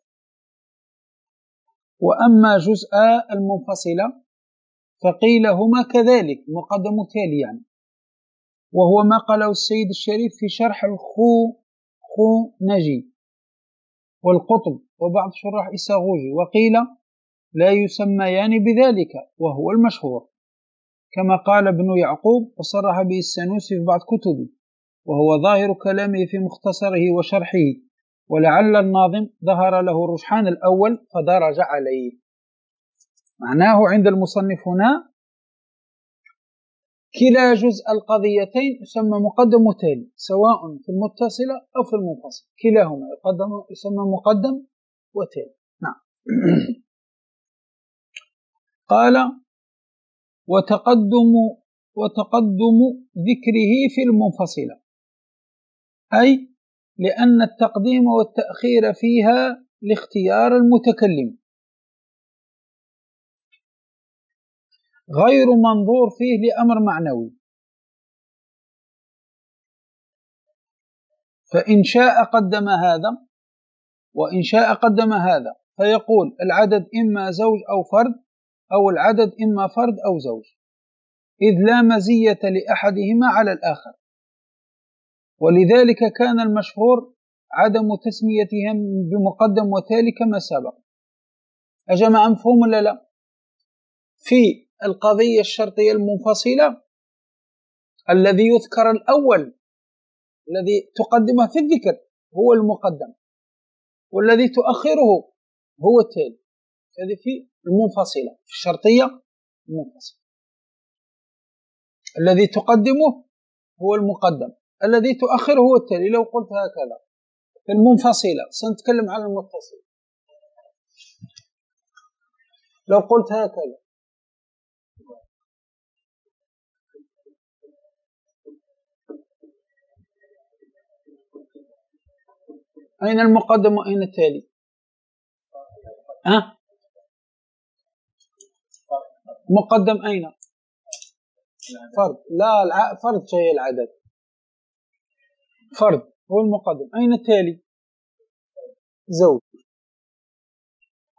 وأما جزء المنفصلة فقيل هما كذلك مقدم تاليا، وهو ما قاله السيد الشريف في شرح الخونجي والقطب وبعض شراح إساغوجي. وقيل لا يسميان بذلك، وهو المشهور كما قال ابن يعقوب وصرح به السنوسي في بعض كتبه، وهو ظاهر كلامه في مختصره وشرحه، ولعل الناظم ظهر له رجحان الأول فدرج عليه. معناه عند المصنف هنا كلا جزء القضيتين يسمى مقدم وتالي، سواء في المتصلة أو في المنفصلة، كلاهما يسمى مقدم وتالي. نعم. قال وتقدم ذكره في المنفصلة، أي لأن التقديم والتأخير فيها لاختيار المتكلم، غير منظور فيه لأمر معنوي. فإن شاء قدم هذا وإن شاء قدم هذا، فيقول العدد إما زوج أو فرد، أو العدد إما فرد أو زوج، إذ لا مزية لأحدهما على الآخر. ولذلك كان المشهور عدم تسميتهم بمقدم وتالي كما سبق. أجمع مفهوم ولا لا؟ في القضية الشرطية المنفصلة الذي يذكر الأول، الذي تقدمه في الذكر هو المقدم، والذي تؤخره هو التالي. هذه في المنفصلة، في الشرطية المنفصلة الذي تقدمه هو المقدم، الذي تؤخره هو التالي. لو قلت هكذا في المنفصلة، سنتكلم عن المتصل. لو قلت هكذا أين المقدم وأين التالي؟ مقدم أين؟ فرد. لا، فرد شيء العدد، فرد هو المقدم. أين التالي؟ زوج.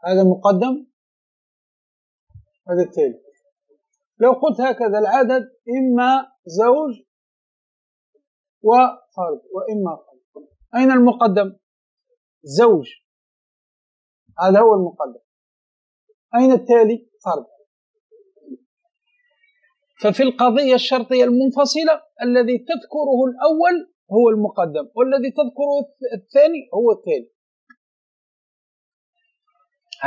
هذا مقدم، هذا التالي. لو قلت هكذا العدد إما زوج وفرد وإما فرد. أين المقدم؟ زوج، هذا هو المقدم. أين التالي؟ فرد. ففي القضية الشرطية المنفصلة الذي تذكره الأول هو المقدم، والذي تذكره الثاني هو التالي.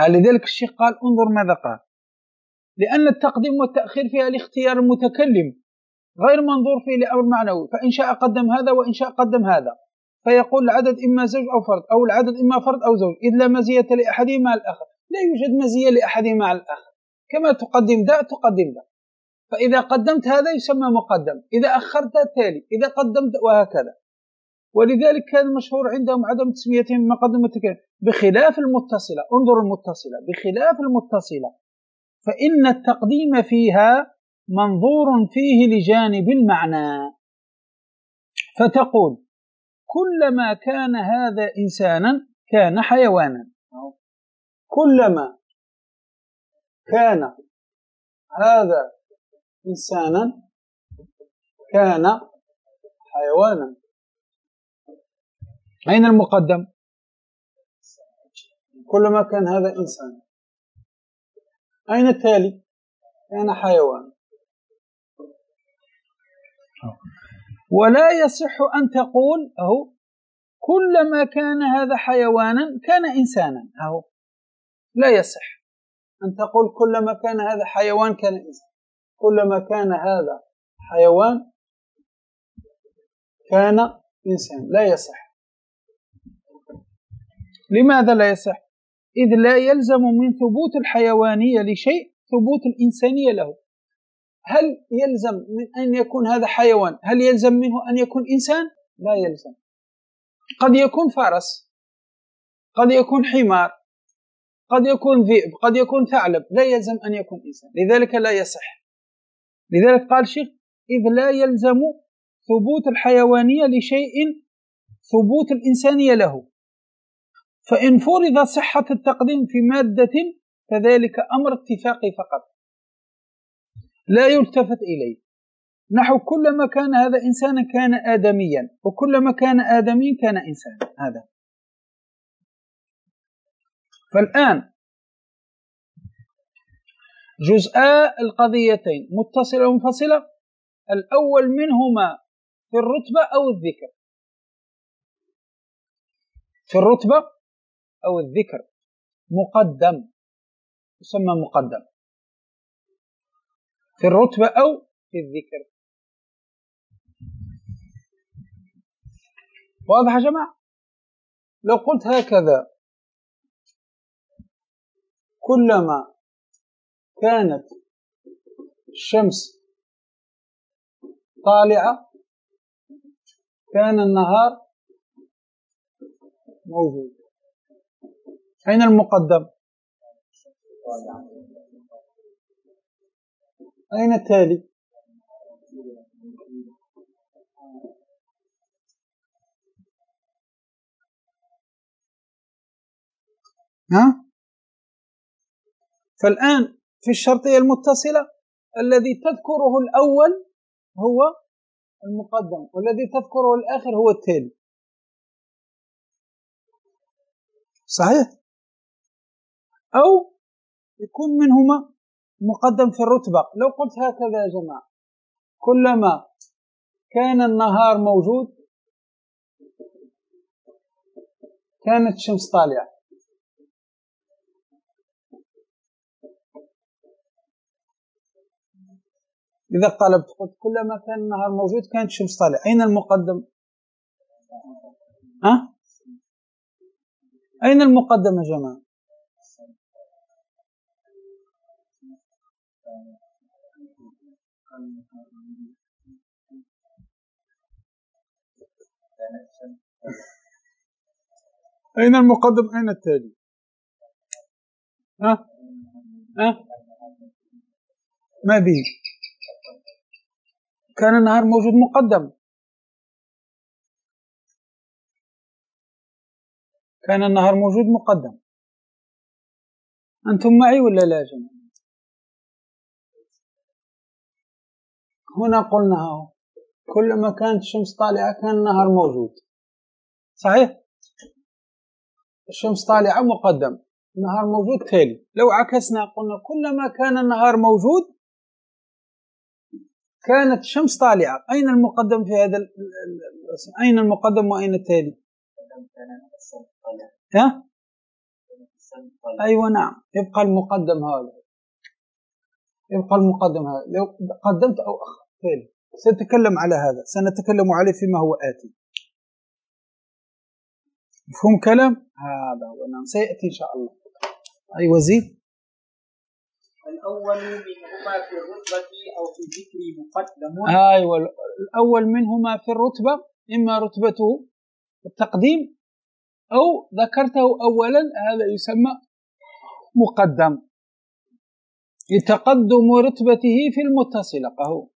لذلك الشيخ قال انظر ماذا قال: لأن التقديم والتأخير فيها الاختيار المتكلم غير منظور فيه لأمر معنوي، فإن شاء قدم هذا وإن شاء قدم هذا، فيقول العدد إما زوج أو فرد، أو العدد إما فرد أو زوج، إذ لا مزية لأحدهما على الآخر. لا يوجد مزية لأحدهما على الآخر، كما تقدم ده تقدم ده. فإذا قدمت هذا يسمى مقدم، إذا أخرت تالي، إذا قدمت، وهكذا. ولذلك كان مشهور عندهم عدم تسميتهم مقدم متكلم، بخلاف المتصلة. انظر المتصلة، بخلاف المتصلة فإن التقديم فيها منظور فيه لجانب المعنى، فتقول كلما كان هذا إنسانا كان حيوانا، كلما كان هذا إنسانا كان حيوانا. أين المقدم؟ كلما كان هذا إنسانا. أين التالي؟ كان حيوان. ولا يصح أن تقول أهو كلما كان هذا حيوانا كان إنسانا، أهو لا يصح أن تقول كلما كان هذا حيوان كان إنسان. كلما كان هذا حيوان كان إنسان، لا يصح. لماذا لا يصح؟ إذ لا يلزم من ثبوت الحيوانية لشيء ثبوت الإنسانية له. هل يلزم من أن يكون هذا حيوان، هل يلزم منه أن يكون إنسان؟ لا يلزم. قد يكون فرس، قد يكون حمار، قد يكون ذئب، قد يكون ثعلب، لا يلزم أن يكون إنسان، لذلك لا يصح. لذلك قال الشيخ إذ لا يلزم ثبوت الحيوانية لشيء ثبوت الإنسانية له، فإن فرض صحة التقديم في مادة فذلك أمر اتفاقي فقط لا يلتفت إليه، نحو كلما كان هذا إنسانا كان آدميا، وكلما كان آدميا كان إنسانا. هذا. فالآن جزءا القضيتين متصلة ومنفصلة، الأول منهما في الرتبة أو الذكر. في الرتبة أو الذكر مقدم، يسمى مقدم في الرتبة أو في الذكر. واضح يا جماعة؟ لو قلت هكذا كلما كانت الشمس طالعة كان النهار موجود. أين المقدم؟ أين التالي؟ فالآن في الشرطية المتصلة الذي تذكره الأول هو المقدم، والذي تذكره الآخر هو التالي. صحيح؟ أو يكون منهما مقدم في الرتبة. لو قلت هكذا يا جماعة كلما كان النهار موجود كانت الشمس طالعة. إذا قلبت قلت كلما كان النهار موجود كانت الشمس طالعة، أين المقدم؟ أين المقدم يا جماعة؟ أين المقدم أين التالي؟ ها؟ ما به كان النهار موجود مقدم، كان النهار موجود مقدم. أنتم معي ولا لا جماعة؟ هنا قلنا كلما كانت الشمس طالعة كان النهار موجود، صحيح؟ الشمس طالعة مقدم، النهار موجود تالي. لو عكسنا قلنا كلما كان النهار موجود كانت الشمس طالعة. أين المقدم في هذا أين المقدم وأين التالي؟ ها؟ أيوة نعم، يبقى المقدم هذا، يبقى المقدم هذا. لو قدمت أو أخرت تالي سنتكلم على هذا، سنتكلم عليه فيما هو آتي. مفهوم كلام؟ هذا هو نعم، سيأتي إن شاء الله. أيوة زيد. الأول منهما في الرتبة أو في الذكر مقدم. أيوة الأول منهما في الرتبة، إما رتبته التقديم أو ذكرته أولا، هذا يسمى مقدم لتقدم رتبته في المتصلة. أهو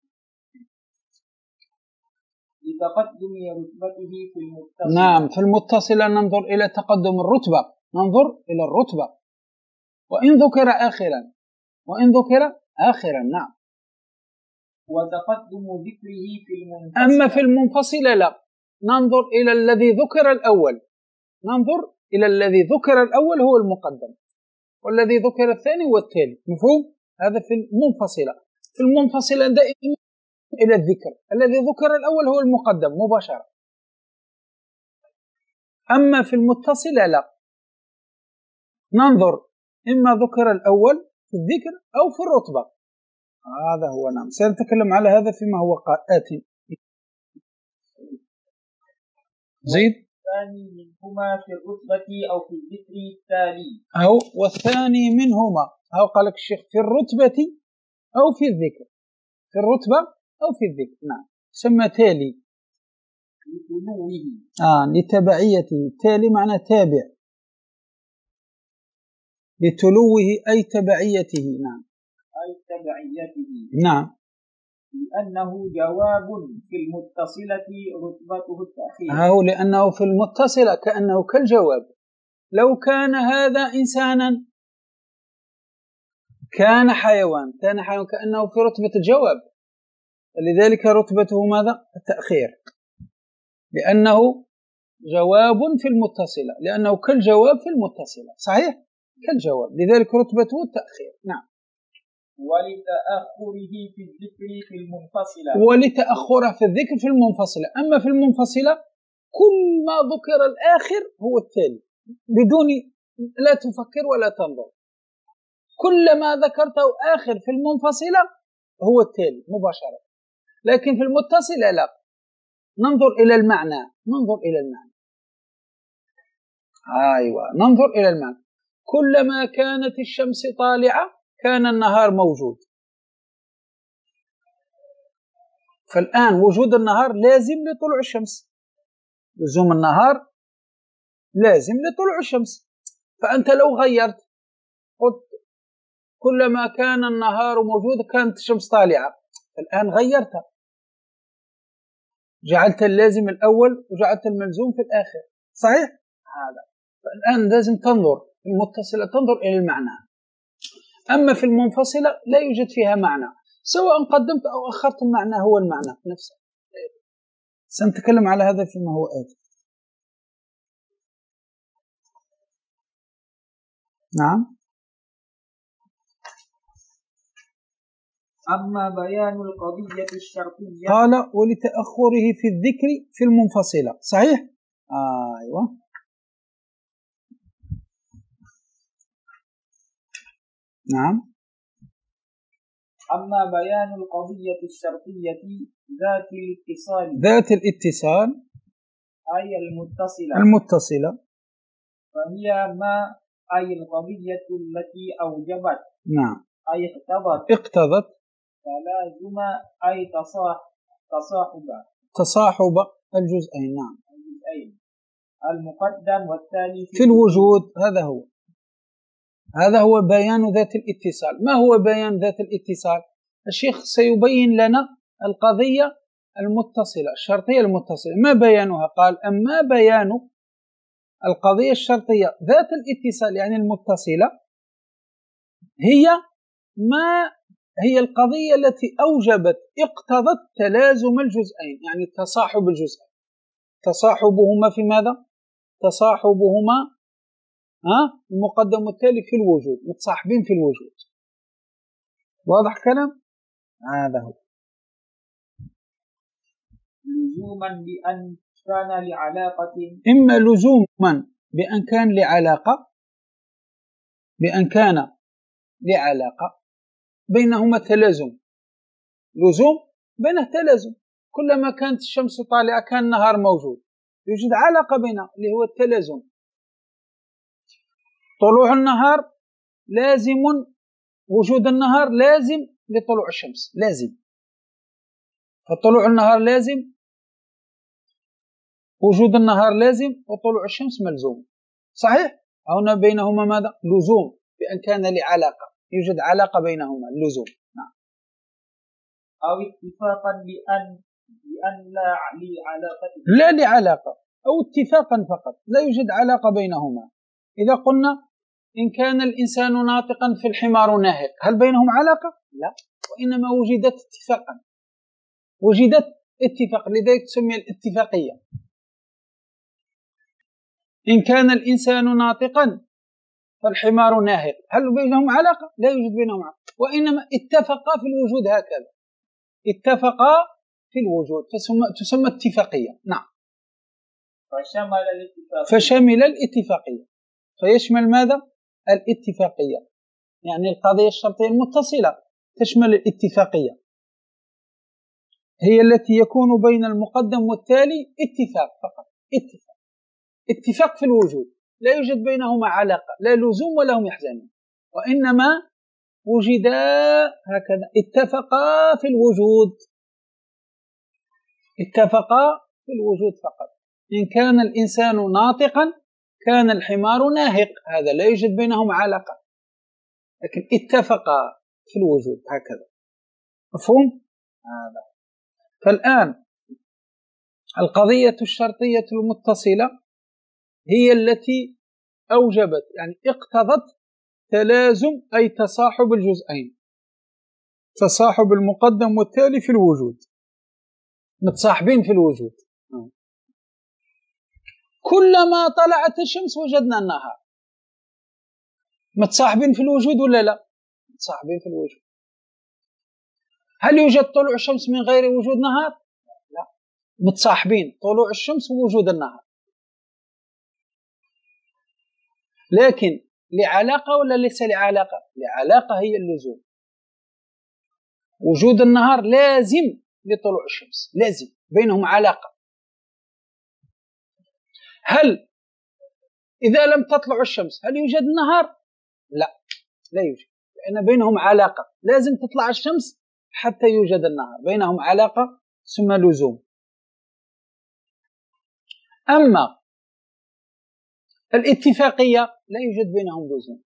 لتقدم رتبته في المتصلة. نعم، في المتصلة ننظر إلى تقدم الرتبة، ننظر إلى الرتبة وإن ذكر آخرا، وإن ذكر آخرا. نعم. وتقدم ذكره في المنفصلة. أما في المنفصلة لا، ننظر إلى الذي ذكر الأول، ننظر إلى الذي ذكر الأول هو المقدم، والذي ذكر الثاني هو التالي. مفهوم؟ هذا في المنفصلة. في المنفصلة دائما إلى الذكر، الذي ذكر الأول هو المقدم مباشرة. أما في المتصلة لا، ننظر إما ذكر الأول في الذكر أو في الرتبة. هذا هو نعم، سنتكلم على هذا فيما هو آتي. زيد. الثاني منهما في الرتبة أو في الذكر التالي. أو والثاني منهما، أو قال لك الشيخ في الرتبة أو في الذكر، في الرتبة أو في الذكر. نعم، سمى تالي لتلوه. لتبعيته. تالي معنى تابع، لتلوه أي تبعيته. نعم، أي تبعيته. نعم، لأنه جواب في المتصلة رتبته التأخير. أو لأنه في المتصلة كأنه كالجواب. لو كان هذا إنسانا كان حيوان، كان حيوان كأنه في رتبة الجواب، لذلك رتبته ماذا؟ التأخير، لأنه جواب في المتصلة، لأنه كالجواب في المتصلة. صحيح؟ كالجواب، لذلك رتبته التأخير. نعم. ولتأخره في الذكر في المنفصلة. ولتأخره في الذكر في المنفصلة. أما في المنفصلة كل ما ذكر الآخر هو التالي، بدون لا تفكر ولا تنظر. كل ما ذكرته آخر في المنفصلة هو التالي مباشرة. لكن في المتصلة لا، ننظر إلى المعنى، ننظر إلى المعنى. أيوة، ننظر إلى المعنى. كلما كانت الشمس طالعة كان النهار موجود. فالآن وجود النهار لازم لطلوع الشمس، لزوم النهار لازم لطلوع الشمس. فأنت لو غيرت قلت كلما كان النهار موجود كانت الشمس طالعة، الآن غيرتها، جعلت اللازم الأول وجعلت الملزوم في الآخر. صحيح؟ هذا. فالآن لازم تنظر في المتصلة، تنظر إلى المعنى. أما في المنفصلة لا يوجد فيها معنى، سواء قدمت أو أخرت المعنى هو المعنى نفسه. سنتكلم على هذا فيما هو آتي. نعم. أما بيان القضية الشرطية. قال ولتأخره في الذكر في المنفصلة. صحيح؟ أيوة. نعم. أما بيان القضية الشرطية ذات الاتصال. ذات الاتصال أي المتصلة. المتصلة. فهي ما أي القضية التي أوجبت. نعم. أي اقتضت. تلازم أي تصاحب تصاحب الجزئين. نعم. الجزئين. المقدم والتالي في الوجود. هذا هو بيان ذات الاتصال. ما هو بيان ذات الاتصال؟ الشيخ سيبين لنا القضية المتصلة، الشرطية المتصلة. ما بيانها؟ قال: أما بيان القضية الشرطية ذات الاتصال يعني المتصلة هي القضية التي أوجبت اقتضت تلازم الجزئين، يعني تصاحب الجزئين. تصاحبهما في ماذا؟ تصاحبهما المقدم والتالي في الوجود، متصاحبين في الوجود. واضح كلام؟ هذا هو. لزوما بأن كان لعلاقة، إما لزوما بأن كان لعلاقة، بينهما تلازم. لزوم بينه تلازم، كلما كانت الشمس طالعة كان النهار موجود، يوجد علاقة بينه اللي هو التلازم. طلوع النهار لازم، وجود النهار لازم لطلوع الشمس، لازم. فطلوع النهار لازم، وجود النهار لازم، وطلوع الشمس ملزوم. صحيح؟ هنا بينهما ماذا؟ لزوم بأن كان لعلاقة، يوجد علاقة بينهما، اللزوم. نعم. أو اتفاقا بأن لا لعلاقة، لا لعلاقة، أو اتفاقا فقط، لا يوجد علاقة بينهما. إذا قلنا إن كان الإنسان ناطقا في الحمار ناهق، هل بينهم علاقة؟ لا، وإنما وجدت اتفاقا، وجدت اتفاق، لذلك تسمى الاتفاقية. إن كان الإنسان ناطقا فالحمار ناهق، هل بينهم علاقة؟ لا يوجد بينهم علاقة، وإنما اتفقا في الوجود، هكذا اتفقا في الوجود، تسمى اتفاقية. نعم. فشمل الاتفاقية، فيشمل ماذا؟ الاتفاقية، يعني القضية الشرطية المتصلة تشمل الاتفاقية، هي التي يكون بين المقدم والتالي اتفاق فقط، اتفاق في الوجود، لا يوجد بينهما علاقة، لا لزوم ولا هم يحزنون، وإنما وجدا هكذا، اتفقا في الوجود، اتفقا في الوجود فقط. إن كان الإنسان ناطقا كان الحمار ناهق، هذا لا يوجد بينهما علاقة، لكن اتفقا في الوجود، هكذا. مفهوم؟ هذا. فالآن القضية الشرطية المتصلة هي التي أوجبت، يعني اقتضت تلازم، أي تصاحب الجزئين، تصاحب المقدم والتالي في الوجود، متصاحبين في الوجود. كلما طلعت الشمس وجدنا النهار، متصاحبين في الوجود ولا لا؟ متصاحبين في الوجود. هل يوجد طلوع الشمس من غير وجود نهار؟ لا، متصاحبين طلوع الشمس ووجود النهار، لكن لعلاقة ولا ليس لعلاقة؟ لعلاقة، هي اللزوم. وجود النهار لازم لطلوع الشمس، لازم، بينهم علاقة. هل إذا لم تطلع الشمس هل يوجد النهار؟ لا، لا يوجد، لأن بينهم علاقة، لازم تطلع الشمس حتى يوجد النهار، بينهم علاقة ثم لزوم. أما الاتفاقية لا يوجد بينهم لزوم.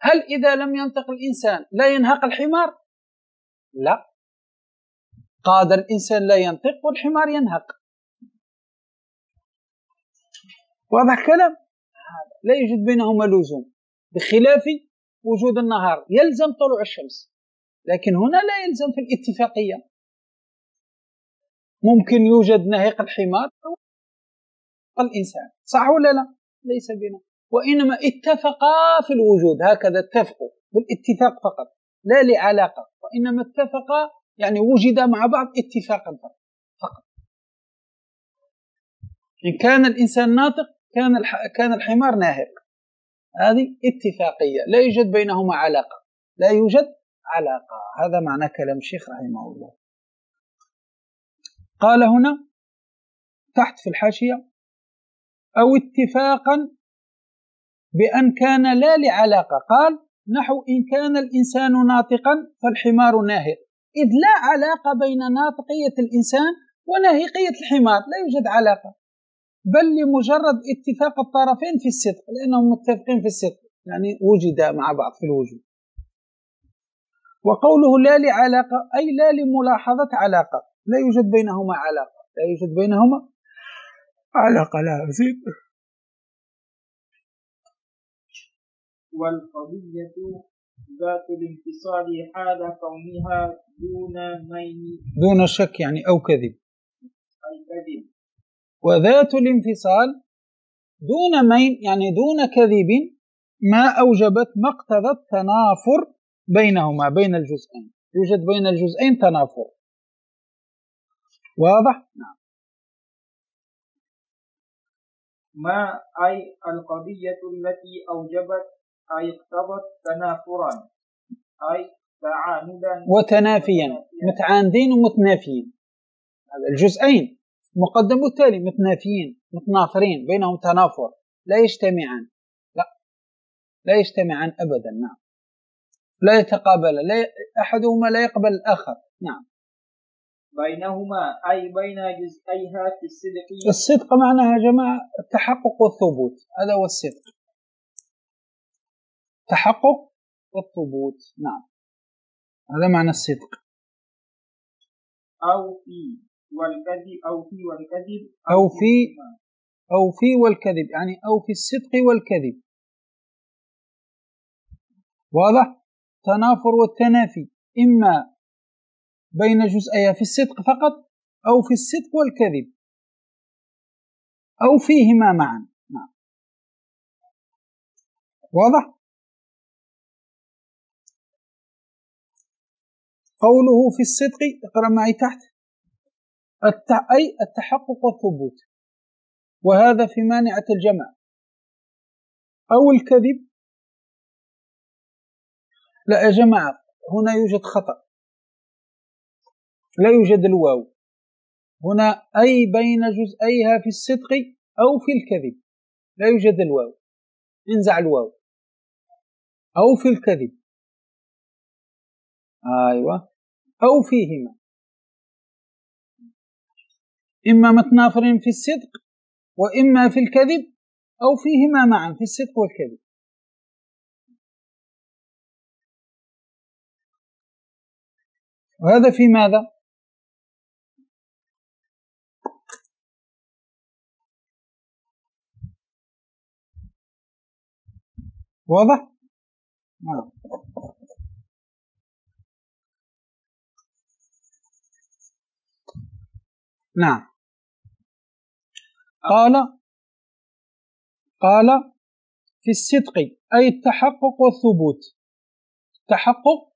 هل إذا لم ينطق الإنسان لا ينهق الحمار؟ لا، قادر الإنسان لا ينطق والحمار ينهق. واضح كلام؟ لا يوجد بينهما لزوم، بخلاف وجود النهار يلزم طلوع الشمس، لكن هنا لا يلزم في الاتفاقية. ممكن يوجد ناهق الحمار الإنسان، صح ولا لا؟ ليس بينهم، وإنما اتفقا في الوجود، هكذا اتفقوا بالاتفاق فقط، لا لعلاقة، وإنما اتفقا يعني وجدا مع بعض اتفاقا فقط. إن كان الإنسان ناطق كان الحمار ناهق، هذه اتفاقية، لا يوجد بينهما علاقة، لا يوجد علاقة. هذا معنى كلام الشيخ رحمه الله. قال هنا تحت في الحاشية: أو اتفاقا بأن كان لا لعلاقة، قال نحو إن كان الإنسان ناطقا فالحمار ناهق، إذ لا علاقة بين ناطقية الإنسان وناهقية الحمار، لا يوجد علاقة بل لمجرد اتفاق الطرفين في الصدق، لأنهم متفقين في الصدق، يعني وجد مع بعض في الوجود. وقوله لا لعلاقة أي لا لملاحظة علاقة، لا يوجد بينهما علاقة، لا يوجد بينهما علاقة، لا زيد. والقضية ذات الانفصال حال كونها دون مين، دون شك يعني أو كذب، أي كذب. وذات الانفصال دون مين يعني دون كذب، ما أوجبت مقتضى التنافر بينهما، بين الجزئين، يوجد بين الجزئين تنافر. واضح؟ نعم. ما أي القضية التي أوجبت أي اقتضت تنافرا، أي تعاندا وتنافيا، متعاندين ومتنافيين، هذا الجزئين مقدم والتالي متنافيين متنافرين، بينهم تنافر، لا يجتمعان، لا يجتمعان أبدا. نعم. لا يتقابل، لا أحدهما لا يقبل الآخر. نعم. بينهما أي بين جزئيها في الصدق. الصدق معناها يا جماعة التحقق والثبوت، هذا هو الصدق، تحقق والثبوت. نعم، هذا معنى الصدق. أو في والكذب، أو في والكذب، أو في والكذب، يعني أو في الصدق والكذب. واضح؟ تنافر والتنافي إما بين جزئيها في الصدق فقط، أو في الصدق والكذب، أو فيهما معا. نعم. واضح؟ قوله في الصدق، اقرأ معي تحت، أي التحقق والثبوت، وهذا في مانعة الجمع. أو الكذب، لا يا جماعة هنا يوجد خطأ، لا يوجد الواو هنا، أي بين جزئيها في الصدق أو في الكذب، لا يوجد الواو، انزع الواو، أو في الكذب، أيوة، أو فيهما، إما متنافرين في الصدق وإما في الكذب، أو فيهما معا في الصدق والكذب. وهذا في ماذا؟ واضح؟ نعم. قال في الصدق أي التحقق والثبوت، التحقق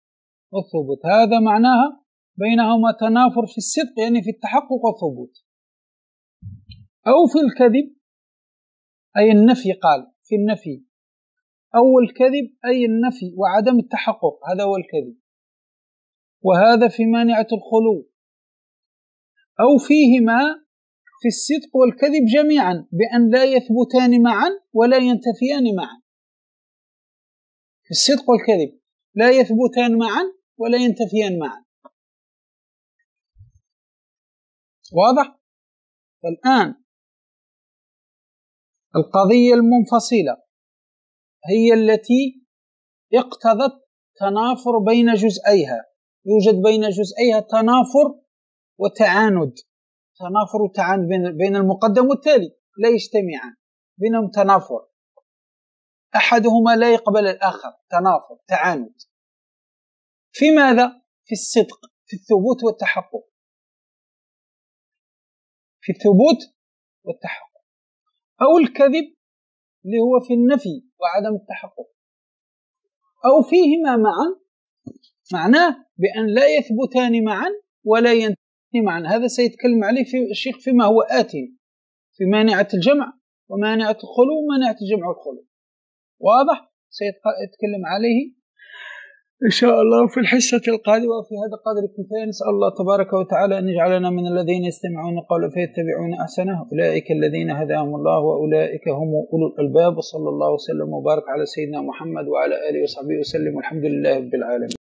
والثبوت، هذا معناها بينهما تنافر في الصدق، يعني في التحقق والثبوت. أو في الكذب أي النفي، قال في النفي، أو الكذب أي النفي وعدم التحقق، هذا هو الكذب، وهذا في مانعة الخلو. أو فيهما في الصدق والكذب جميعا، بأن لا يثبتان معا ولا ينتفيان معا، في الصدق والكذب لا يثبتان معا ولا ينتفيان معا. واضح؟ فالآن القضية المنفصلة هي التي اقتضت تنافر بين جزئيها، يوجد بين جزئيها تنافر وتعاند، تنافر وتعاند بين المقدم والتالي، لا يجتمعان، بينهم تنافر، أحدهما لا يقبل الآخر، تنافر تعاند. في ماذا؟ في الصدق، في الثبوت والتحقق، في الثبوت والتحقق. أو الكذب اللي هو في النفي وعدم التحقق. أو فيهما معا معناه بأن لا يثبتان معا ولا ينتفيان معا، هذا سيتكلم عليه في الشيخ فيما هو آتي، في مانعة الجمع ومانعة الخلو ومانعة الجمع والخلو. واضح؟ سيتكلم عليه إن شاء الله في الحصة القادمة. وفي هذا القدر كفاية، نسأل الله تبارك وتعالى أن يجعلنا من الذين يستمعون القول فيتبعون أحسنه، أولئك الذين هداهم الله وأولئك هم أولو الألباب. وصلى الله وسلم وبارك على سيدنا محمد وعلى آله وصحبه وسلم، والحمد لله رب العالمين.